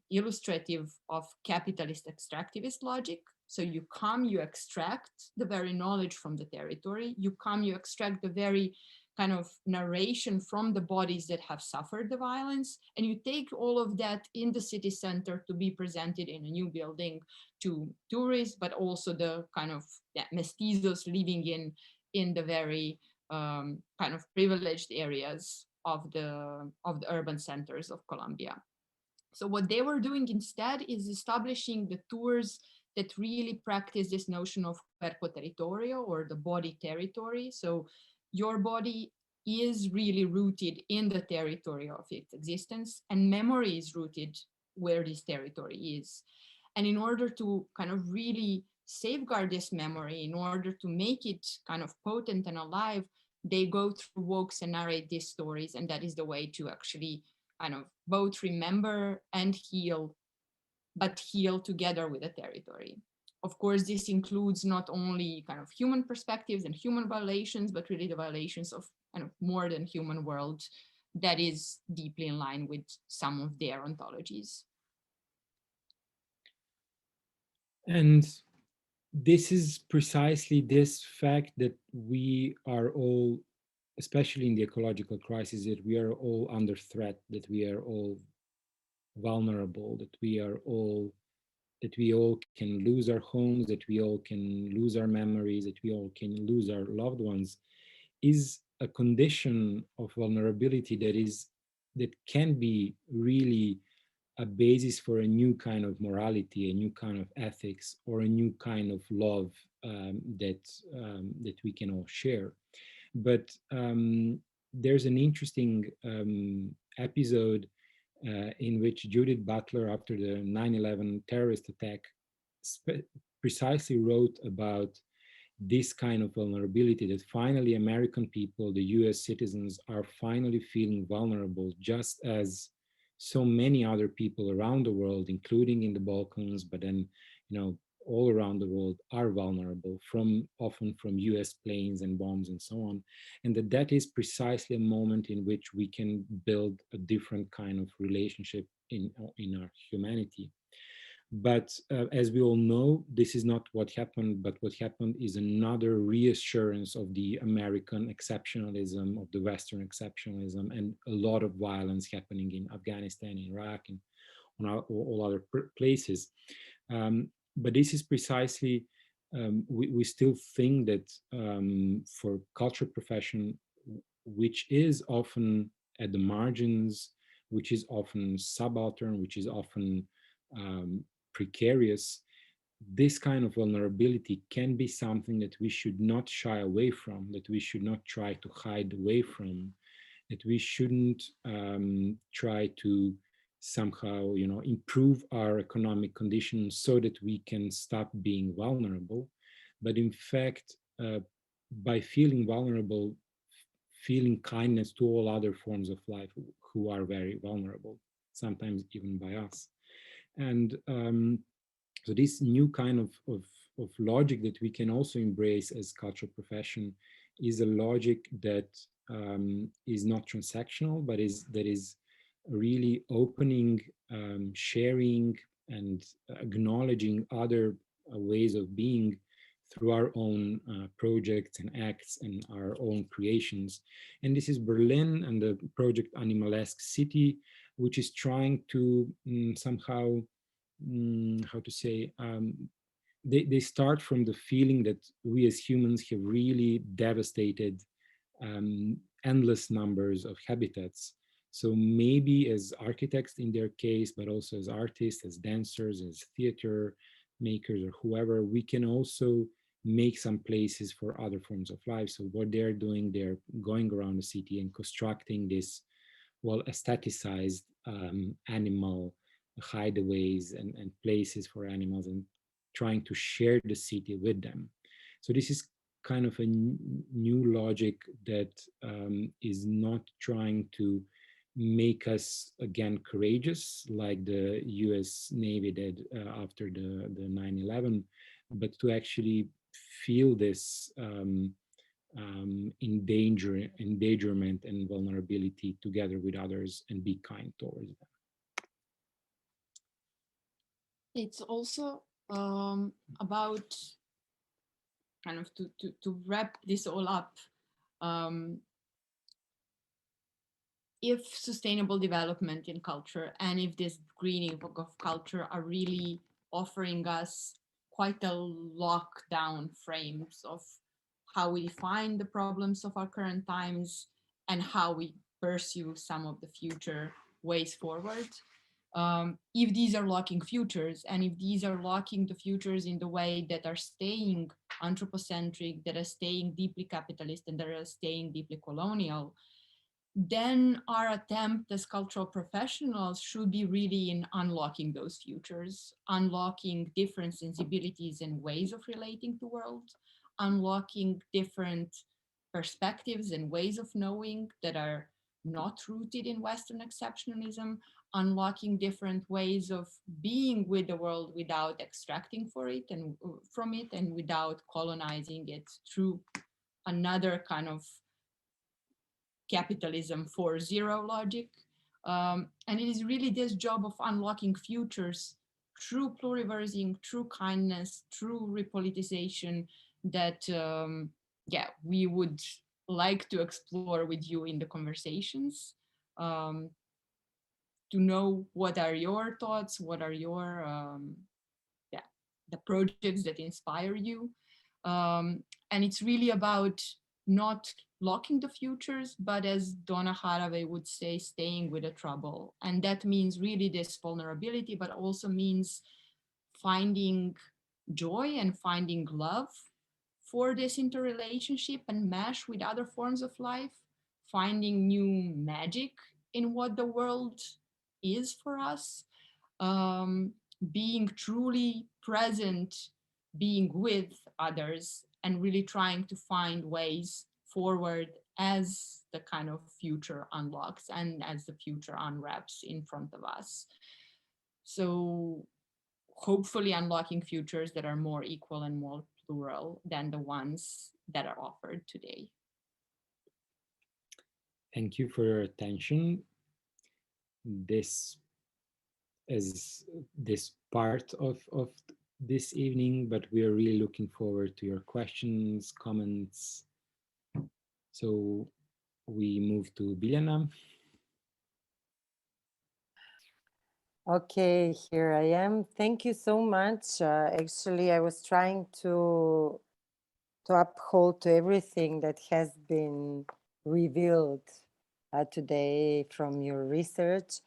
illustrative of capitalist extractivist logic. So you come, you extract the very knowledge from the territory. You come, you extract the very kind of narration from the bodies that have suffered the violence, and you take all of that in the city center to be presented in a new building to tourists, but also the kind of mestizos living in the very kind of privileged areas of the urban centers of Colombia. So what they were doing instead is establishing the tours that really practice this notion of cuerpo territorio, or the body territory. So your body is really rooted in the territory of its existence, and memory is rooted where this territory is. And in order to kind of really safeguard this memory, in order to make it kind of potent and alive, they go through walks and narrate these stories. And that is the way to actually kind of both remember and heal, but heal together with the territory. Of course, this includes not only kind of human perspectives and human violations, but really the violations of kind of more than human world that is deeply in line with some of their ontologies. And this is precisely this fact that we are all, especially in the ecological crisis, that we are all under threat, that we are all vulnerable, that we all can lose our homes, that we all can lose our memories, that we all can lose our loved ones, is a condition of vulnerability that can be really a basis for a new kind of morality, a new kind of ethics, or a new kind of love that we can all share. But there's an interesting episode in which Judith Butler, after the 9/11 terrorist attack, precisely wrote about this kind of vulnerability, that finally American people, the US citizens, are finally feeling vulnerable, just as so many other people around the world, including in the Balkans, but then, all around the world, are vulnerable, often from US planes and bombs and so on. And that is precisely a moment in which we can build a different kind of relationship in our humanity. But as we all know, this is not what happened, but what happened is another reassurance of the American exceptionalism, of the Western exceptionalism, and a lot of violence happening in Afghanistan, Iraq, and on all other places. But this is precisely, we still think that for culture profession, which is often at the margins, which is often subaltern, which is often precarious, this kind of vulnerability can be something that we should not shy away from, that we should not try to hide away from, that we shouldn't try to somehow, improve our economic conditions so that we can stop being vulnerable. But in fact, by feeling vulnerable, feeling kindness to all other forms of life who are very vulnerable, sometimes even by us. And so this new kind of logic that we can also embrace as cultural profession is a logic that is not transactional, but that is really opening, sharing, and acknowledging other ways of being through our own projects and acts and our own creations. And this is Berlin and the project Animalesque City, which is trying to somehow, how to say, they start from the feeling that we as humans have really devastated endless numbers of habitats. So maybe as architects in their case, but also as artists, as dancers, as theater makers, or whoever, we can also make some places for other forms of life. So what they're doing, they're going around the city and constructing this, well, aestheticized animal hideaways and places for animals, and trying to share the city with them. So this is kind of a new logic that is not trying to make us again courageous, like the US Navy did after the 9/11, but to actually feel this endangerment and vulnerability together with others and be kind towards them. It's also about kind of to wrap this all up. If sustainable development in culture and if this greening of culture are really offering us quite a lockdown frames of how we define the problems of our current times and how we pursue some of the future ways forward. If these are locking futures and if these are locking the futures in the way that are staying anthropocentric, that are staying deeply capitalist and that are staying deeply colonial, then our attempt as cultural professionals should be really in unlocking those futures, unlocking different sensibilities and ways of relating to the world, unlocking different perspectives and ways of knowing that are not rooted in Western exceptionalism, unlocking different ways of being with the world without extracting for it and from it and without colonizing it through another kind of capitalism 4.0 logic. And it is really this job of unlocking futures through pluriversing, through kindness, through repoliticization that, we would like to explore with you in the conversations. To know what are your thoughts, what are your, the projects that inspire you. And it's really about not locking the futures, but as Donna Haraway would say, staying with the trouble. And that means really this vulnerability, but also means finding joy and finding love for this interrelationship and mesh with other forms of life, finding new magic in what the world is for us, being truly present, being with others, and really trying to find ways forward as the kind of future unlocks and as the future unwraps in front of us. So hopefully unlocking futures that are more equal and more plural than the ones that are offered today. Thank you for your attention. This is this part of this evening, but we are really looking forward to your questions, comments. So we move to Biljana. Okay, here I am. Thank you so much. Actually, I was trying to uphold to everything that has been revealed today from your research.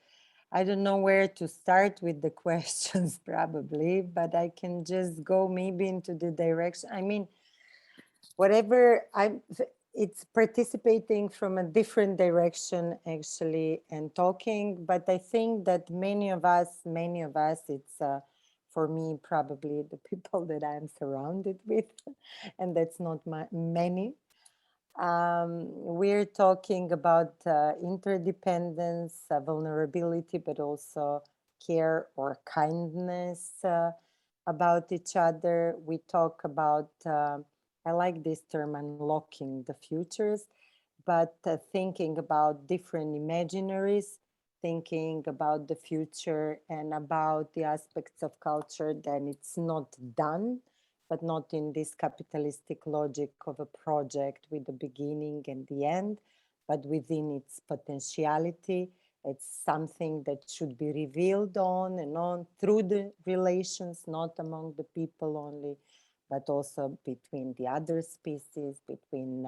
I don't know where to start with the questions probably, but I can just go maybe into the direction. I mean, whatever it's participating from a different direction actually and talking, but I think that many of us, it's for me probably the people that I'm surrounded with, and that's not many. We're talking about interdependence, vulnerability, but also care or kindness about each other. We talk about, I like this term, unlocking the futures, but thinking about different imaginaries, thinking about the future and about the aspects of culture, then it's not done, but not in this capitalistic logic of a project with the beginning and the end, but within its potentiality. It's something that should be revealed on and on through the relations, not among the people only, but also between the other species, between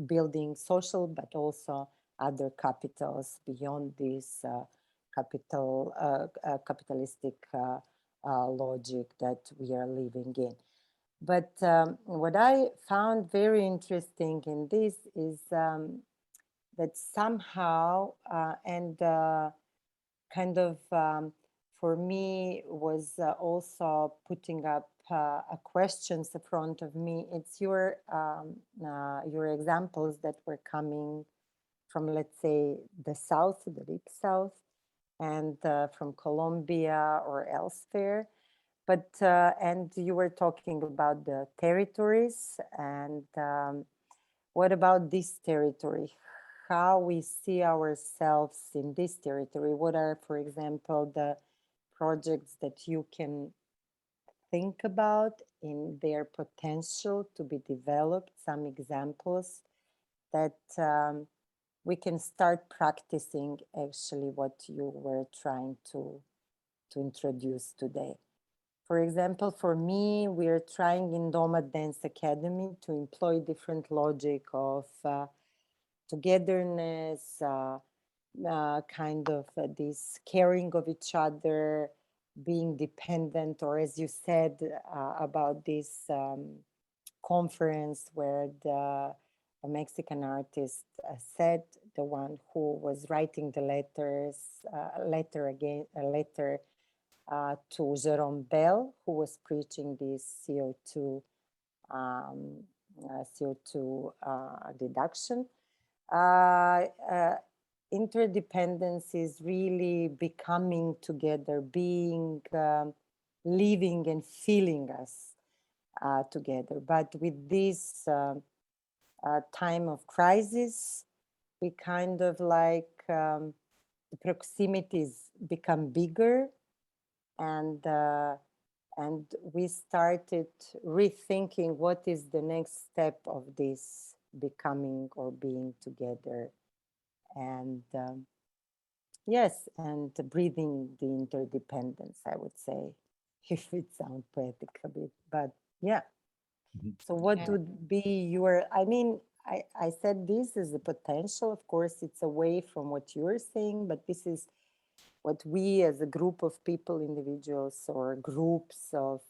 building social, but also other capitals beyond this capitalistic logic that we are living in. But what I found very interesting in this is that somehow kind of for me was also putting up questions in front of me. It's your examples that were coming let's say, the south, the deep south, and from Colombia or elsewhere. But and you were talking about the territories, and what about this territory? How we see ourselves in this territory? What are, for example, the projects that you can think about in their potential to be developed? Some examples that we can start practicing actually what you were trying to introduce today. For example, for me, we're trying in Doma Dance Academy to employ different logic of togetherness, kind of this caring of each other, being dependent, or as you said about this conference where the a Mexican artist said, the one who was writing the letter to Jerome Bell, who was preaching this CO2 deduction. Interdependence is really becoming together, being, living and feeling us together. But with this time of crisis, we kind of like the proximities become bigger, and we started rethinking what is the next step of this becoming or being together, and yes, and breathing the interdependence, I would say, if it sounds poetic a bit, but yeah. So what would be your, I mean, I said this is the potential. Of course, it's away from what you're saying, but this is what we as a group of people, individuals or groups of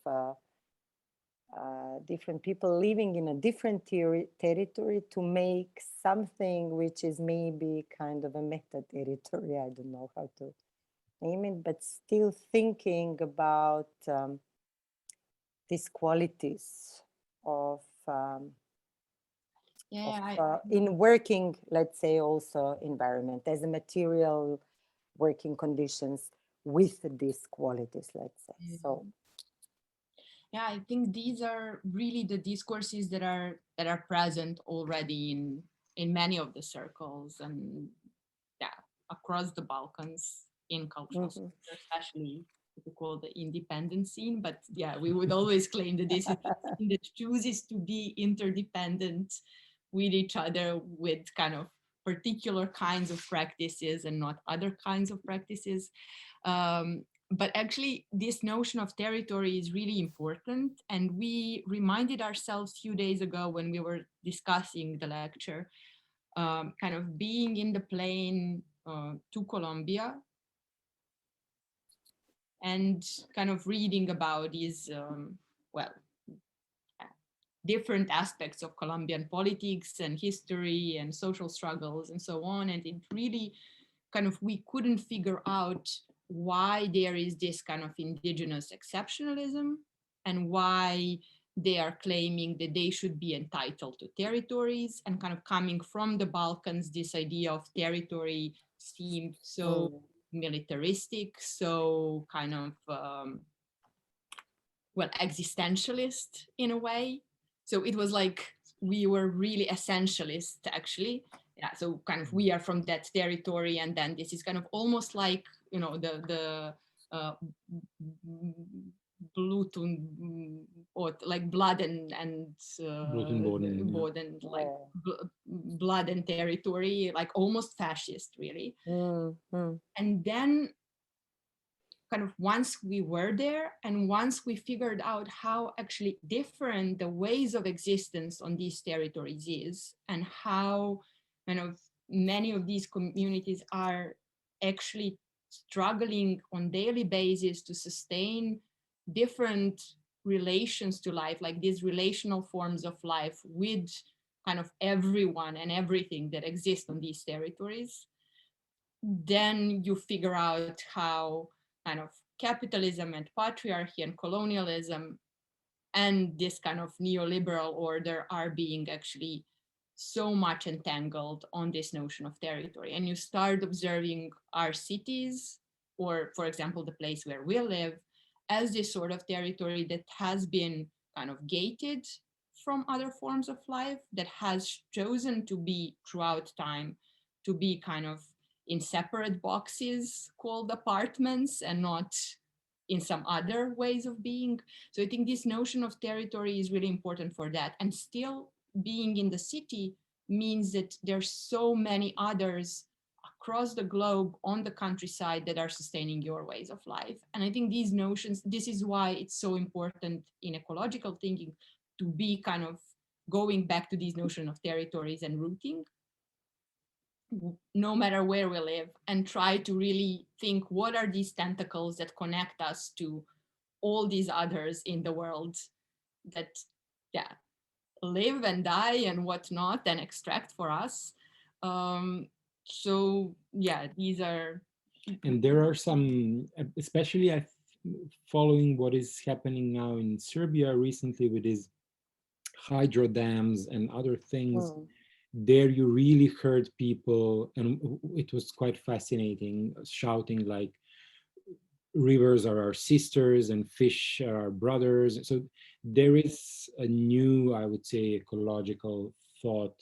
different people living in a different territory to make something which is maybe kind of a meta territory. I don't know how to name it, but still thinking about these qualities of in working, let's say, also environment as a material working conditions with these qualities, let's say. So yeah, I think these are really the discourses that are present already in many of the circles, and yeah, across the Balkans in cultural structure, especially what we call the independent scene. But yeah, we would always claim that this is the scene that chooses to be interdependent with each other, with kind of particular kinds of practices and not other kinds of practices. But actually, this notion of territory is really important. And we reminded ourselves a few days ago when we were discussing the lecture, kind of being in the plane to Colombia and kind of reading about these, different aspects of Colombian politics and history and social struggles and so on. And it really kind of, we couldn't figure out why there is this kind of indigenous exceptionalism and why they are claiming that they should be entitled to territories, and kind of coming from the Balkans, this idea of territory seemed so militaristic, so kind of, existentialist in a way. So it was like we were really essentialist, actually. Yeah, so kind of we are from that territory, and then this is kind of almost like, you know, the Bluetooth, or like blood and like blood and territory, like almost fascist, really. And then kind of once we were there, and once we figured out how actually different the ways of existence on these territories is, and how kind of many of these communities are actually struggling on daily basis to sustain different relations to life, like these relational forms of life with kind of everyone and everything that exists on these territories, then you figure out how kind of capitalism and patriarchy and colonialism and this kind of neoliberal order are being actually so much entangled on this notion of territory. And you start observing our cities, or for example, the place where we live, as this sort of territory that has been kind of gated from other forms of life, that has chosen to be throughout time, to be kind of in separate boxes called apartments and not in some other ways of being. So I think this notion of territory is really important for that. And still being in the city means that there's so many others across the globe on the countryside that are sustaining your ways of life. And I think these notions, this is why it's so important in ecological thinking to be kind of going back to these notion of territories and rooting, no matter where we live, and try to really think what are these tentacles that connect us to all these others in the world that, yeah, live and die and whatnot and extract for us. So yeah, these are. And there are some, especially following what is happening now in Serbia recently with these hydro dams and other things. There you really heard people, and it was quite fascinating, shouting like, rivers are our sisters and fish are our brothers. So there is a new, I would say, ecological thought,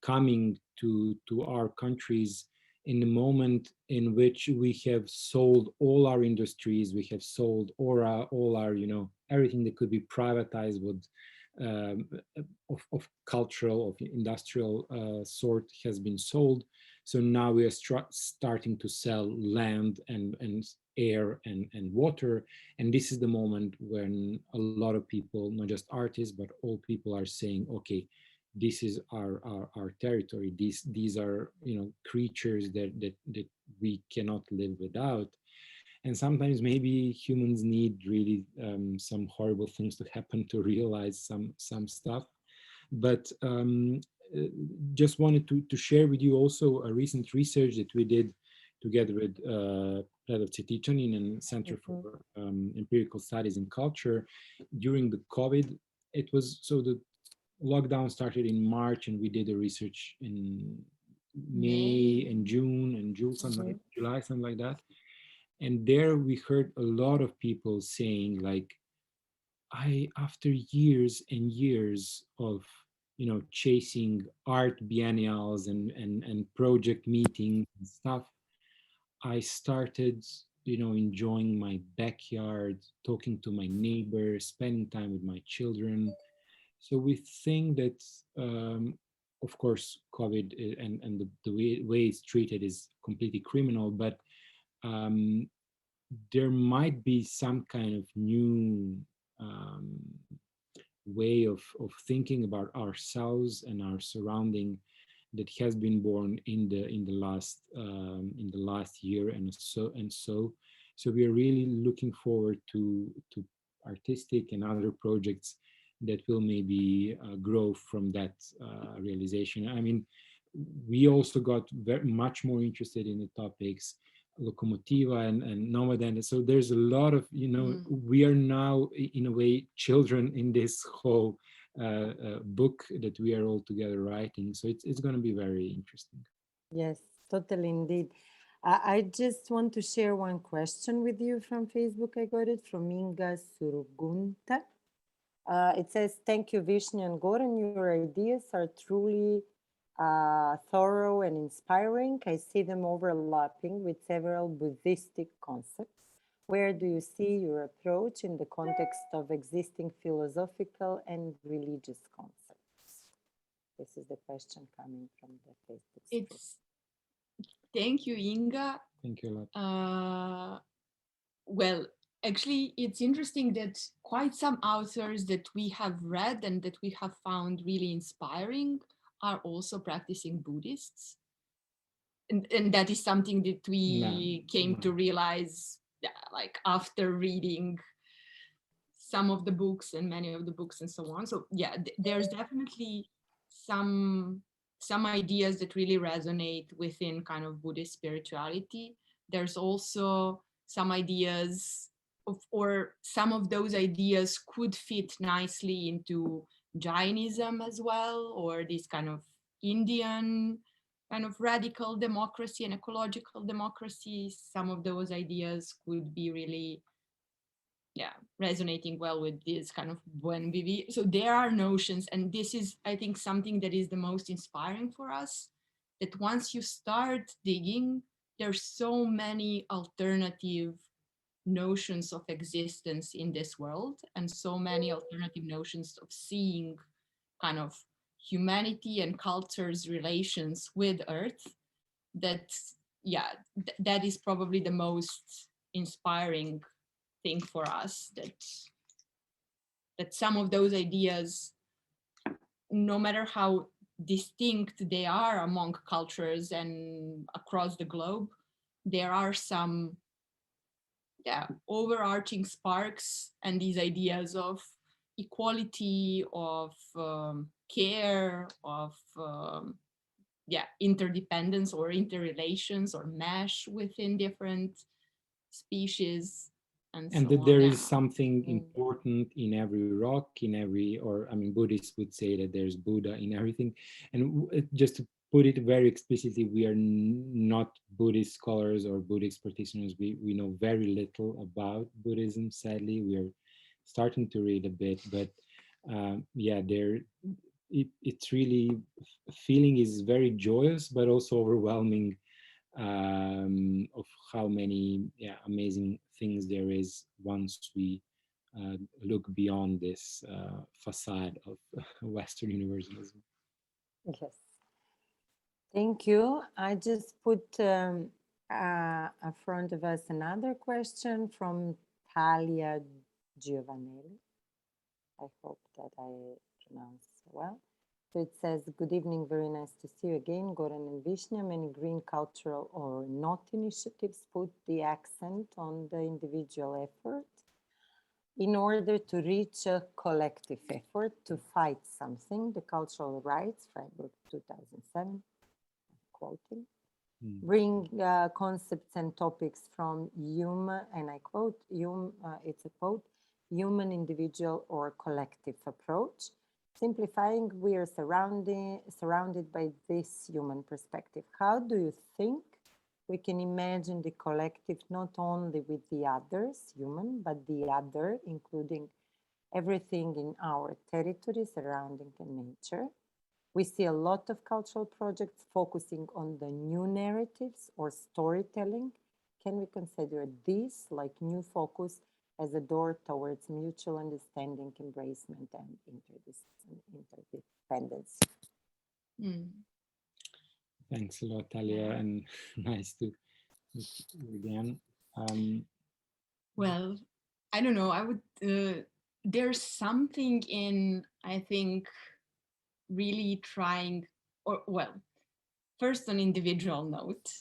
coming to our countries in the moment in which we have sold all our industries, we have sold all our, everything that could be privatized would um, of cultural, of industrial sort has been sold. So now we are starting to sell land and air and water. And this is the moment when a lot of people, not just artists, but all people are saying, okay, this is our territory. These are, creatures that we cannot live without. And sometimes maybe humans need really some horrible things to happen to realize some stuff. But just wanted to share with you also a recent research that we did together with Plausible and Center for Empirical Studies in Culture during the COVID. It was, so the lockdown started in March, and we did a research in May and June and July, something like that. And there we heard a lot of people saying like, after years and years of, chasing art biennials and project meetings and stuff, I started, enjoying my backyard, talking to my neighbors, spending time with my children. So we think that, of course, COVID and the way it's treated is completely criminal, but there might be some kind of new way of thinking about ourselves and our surrounding that has been born in the last year, and so we are really looking forward to artistic and other projects that will maybe grow from that realization. I mean, we also got very much more interested in the topics locomotiva and nomad, and so there's a lot of, we are now in a way children in this whole book that we are all together writing. So it's going to be very interesting. Yes, totally, indeed. I just want to share one question with you from Facebook. I got it from Inga Surgunta. It says, thank you, Višnja and Goran. Your ideas are truly thorough and inspiring. I see them overlapping with several Buddhistic concepts. Where do you see your approach in the context of existing philosophical and religious concepts? This is the question coming from the Facebook. Thank you, Inga. Thank you a lot. Well, actually, it's interesting that quite some authors that we have read and that we have found really inspiring are also practicing Buddhists. And that is something that we came to realize like after reading some of the books and many of the books and so on. So yeah, there's definitely some ideas that really resonate within kind of Buddhist spirituality. There's also some ideas or some of those ideas could fit nicely into Jainism as well, or this kind of Indian kind of radical democracy and ecological democracy. Some of those ideas could be really, yeah, resonating well with this kind of buen vivir. So there are notions, and this is, I think, something that is the most inspiring for us, that once you start digging, there's so many alternative notions of existence in this world, and so many alternative notions of seeing kind of humanity and culture's relations with Earth, that, yeah, that is probably the most inspiring thing for us, that some of those ideas, no matter how distinct they are among cultures and across the globe, there are some, yeah, overarching sparks, and these ideas of equality, of care, of yeah, interdependence or interrelations or mesh within different species and And so that on. there Yeah. is something important in every rock, in every, or I mean, Buddhists would say that there's Buddha in everything. And just to put it very explicitly, we are not Buddhist scholars or Buddhist practitioners. We know very little about Buddhism, sadly. We are starting to read a bit, but yeah, it's really, feeling is very joyous, but also overwhelming, of how many, yeah, amazing things there is once we look beyond this facade of Western universalism. Yes. Thank you. I just put in front of us another question from Talia Giovanelli. I hope that I pronounced well. So it says, good evening, very nice to see you again, Goran and Višnja. Many green cultural or not initiatives put the accent on the individual effort in order to reach a collective effort to fight something, the cultural rights, Freiburg 2007, quoting, bring concepts and topics from human, and I quote, it's a quote, human, individual, or collective approach. Simplifying, we are surrounded by this human perspective. How do you think we can imagine the collective not only with the others, human, but the other, including everything in our territory, surrounding and nature? We see a lot of cultural projects focusing on the new narratives or storytelling. Can we consider this like new focus as a door towards mutual understanding, embracement, and interdependence? Thanks a lot, Talia, and nice to meet you again. Well, I don't know. I would. There's something in, I think, really trying, or well, first on individual note,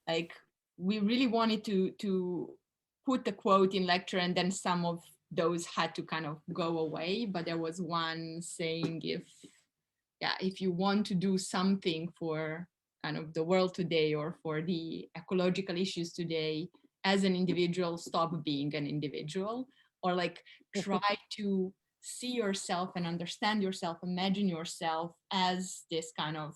like we really wanted to put the quote in lecture, and then some of those had to kind of go away. But there was one saying, if you want to do something for kind of the world today or for the ecological issues today, as an individual, stop being an individual, or like try to see yourself and understand yourself, imagine yourself as this kind of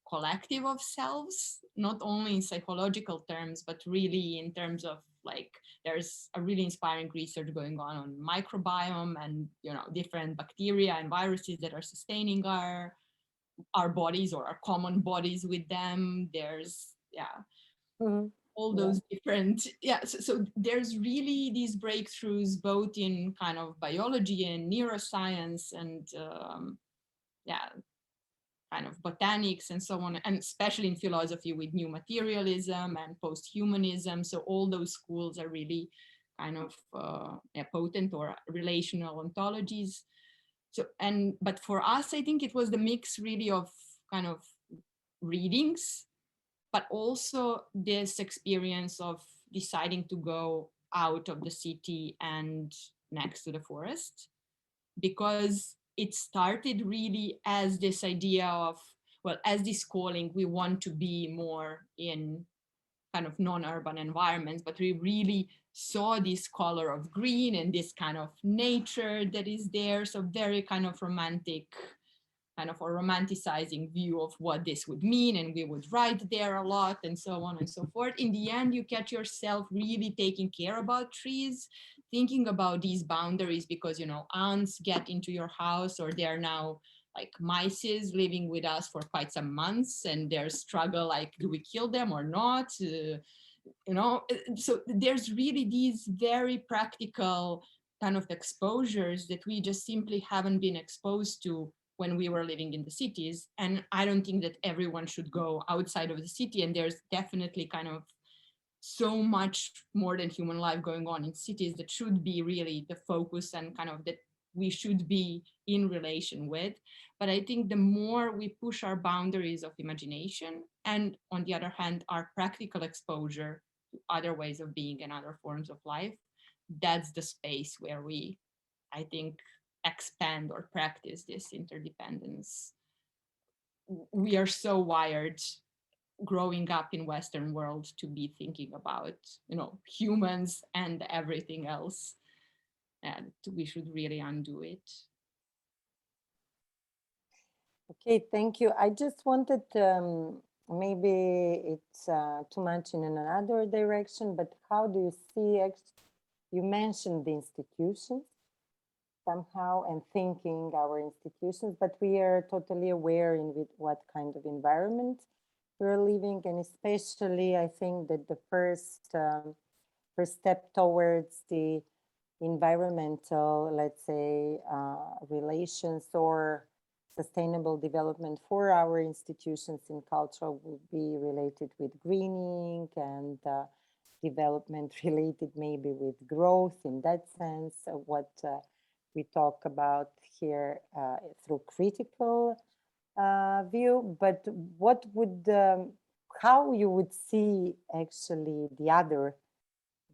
collective of selves, not only in psychological terms, but really in terms of like, there's a really inspiring research going on microbiome and, different bacteria and viruses that are sustaining our bodies or our common bodies with them. There's all those different so there's really these breakthroughs both in kind of biology and neuroscience and kind of botanics and so on, and especially in philosophy with new materialism and post-humanism. So all those schools are really kind of potent or relational ontologies. So but for us, I think it was the mix really of kind of readings, but also this experience of deciding to go out of the city and next to the forest, because it started really as this idea of, well, as this calling, we want to be more in kind of non-urban environments, but we really saw this color of green and this kind of nature that is there. So very kind of romantic, kind of a romanticizing view of what this would mean. And we would write there a lot and so on and so forth. In the end, you catch yourself really taking care about trees, thinking about these boundaries because, you know, ants get into your house, or they're now like mices living with us for quite some months, and there's struggle like, do we kill them or not? You know, so there's really these very practical kind of exposures that we just simply haven't been exposed to when we were living in the cities. And I don't think that everyone should go outside of the city, and there's definitely kind of so much more than human life going on in cities that should be really the focus and kind of that we should be in relation with. But I think the more we push our boundaries of imagination, and on the other hand, our practical exposure to other ways of being and other forms of life, that's the space where we, I think, expand or practice this interdependence. We are so wired growing up in Western world to be thinking about, you know, humans and everything else, and we should really undo it. Okay, thank you. I just wanted, maybe it's too much in another direction, but how do you see, you mentioned the institutions somehow and thinking our institutions, but we are totally aware in what kind of environment we're living. And especially, I think that the first step towards the environmental, let's say, relations or sustainable development for our institutions in culture will be related with greening and development related maybe with growth in that sense, what we talk about here through critical view. But what would, how you would see actually the other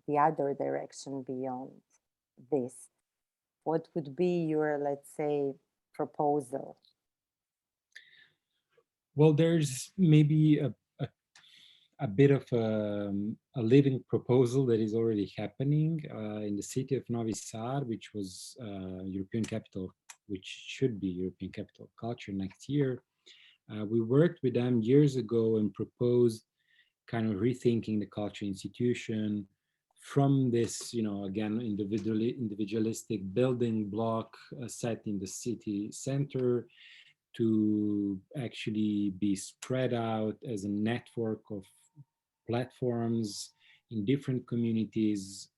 direction beyond this? What would be your, let's say, proposal? Well, there's maybe a bit of a living proposal that is already happening in the city of Novi Sad, which was European capital, which should be European capital of culture next year. We worked with them years ago and proposed kind of rethinking the culture institution from this, you know, again, individualistic building block set in the city center to actually be spread out as a network of platforms in different communities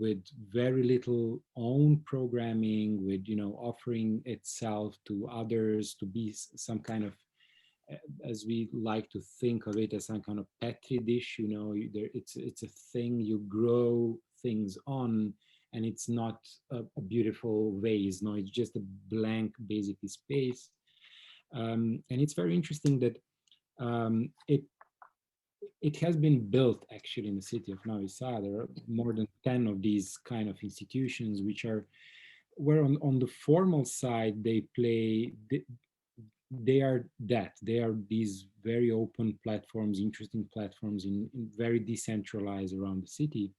with very little own programming, with, you know, offering itself to others to be some kind of, as we like to think of it, as some kind of petri dish. You know, it's a thing you grow things on, and it's not a beautiful vase. No, it's just a blank, basically, space. And it's very interesting that it has been built actually in the city of Novi Sad. There are more than 10 of these kind of institutions, which are, where on the formal side they play, they are these very open platforms, interesting platforms in very decentralized around the city.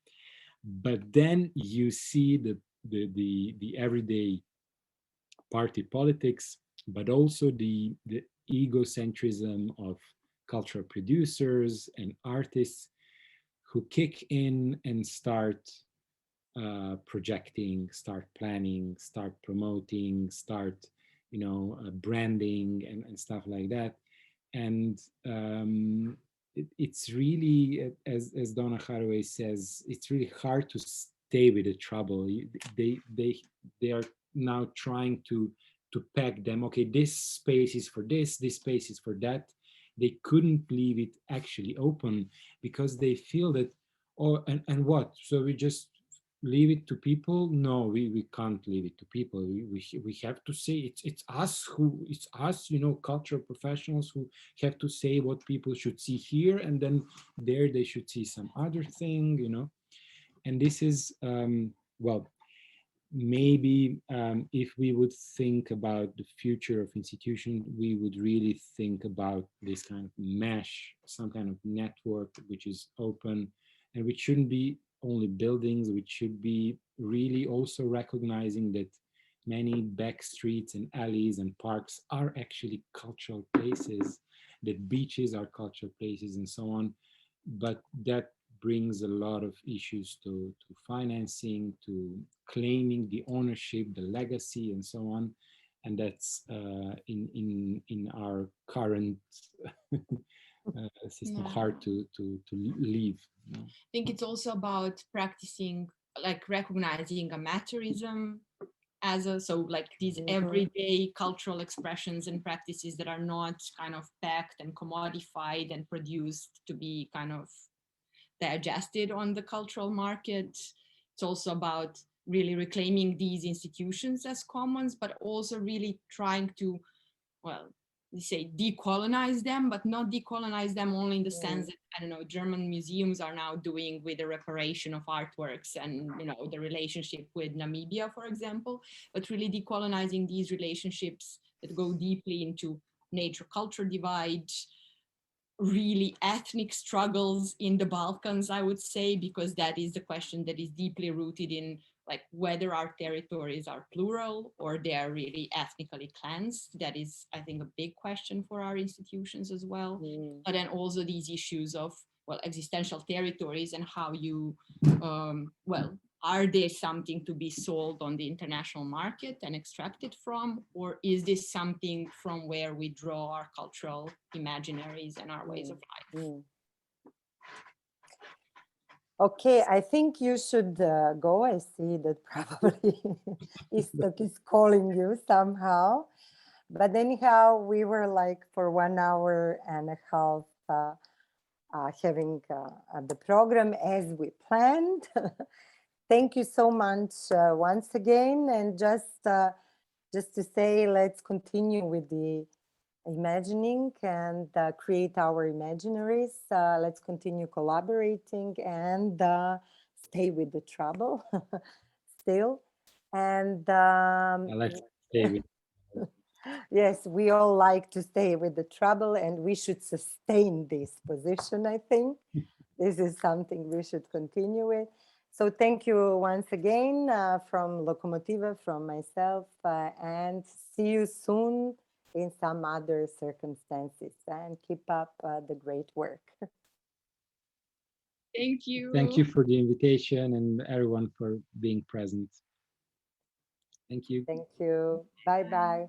But then you see the everyday party politics, but also the egocentrism of cultural producers and artists who kick in and start projecting, start planning, start promoting, start, you know, branding and stuff like that. And it's really, as Donna Haraway says, it's really hard to stay with the trouble. They are now trying to pack them. Okay, this space is for this space is for that. They couldn't leave it actually open because they feel that, oh, and what? So we just leave it to people? No, we can't leave it to people. We have to say it's us, you know, cultural professionals who have to say what people should see here, and then there they should see some other thing, you know. And this is well, maybe if we would think about the future of institution, we would really think about this kind of mesh, some kind of network which is open and which shouldn't be only buildings, which should be really also recognizing that many back streets and alleys and parks are actually cultural places, that beaches are cultural places and so on. But that brings a lot of issues to financing, to claiming the ownership, the legacy, and so on. And that's in our current system hard to leave. You know? I think it's also about practicing, like recognizing amateurism as a, so like these everyday cultural expressions and practices that are not kind of packed and commodified and produced to be kind of digested on the cultural market. It's also about really reclaiming these institutions as commons, but also really trying to, well, we say decolonize them, but not decolonize them only in the sense that, I don't know, German museums are now doing with the reparation of artworks and, you know, the relationship with Namibia, for example, but really decolonizing these relationships that go deeply into nature-culture divide, really ethnic struggles in the Balkans, I would say, because that is the question that is deeply rooted in like whether our territories are plural or they are really ethnically cleansed. That is, I think, a big question for our institutions as well. But then also these issues of, well, existential territories and how you, well, are they something to be sold on the international market and extracted from, or is this something from where we draw our cultural imaginaries and our ways of life? Okay, I think you should go. I see that probably Istok is calling you somehow. But anyhow, we were like for 1 hour and a half having the program as we planned. Thank you so much once again. And just to say, let's continue with the imagining and create our imaginaries. Let's continue collaborating and stay with the trouble still. And I like to stay with. yes, we all like to stay with the trouble, and we should sustain this position, I think. This is something we should continue with. So thank you once again from Lokomotiva, from myself, and see you soon in some other circumstances, and keep up the great work. Thank you. Thank you for the invitation and everyone for being present. Thank you. Thank you. Bye-bye.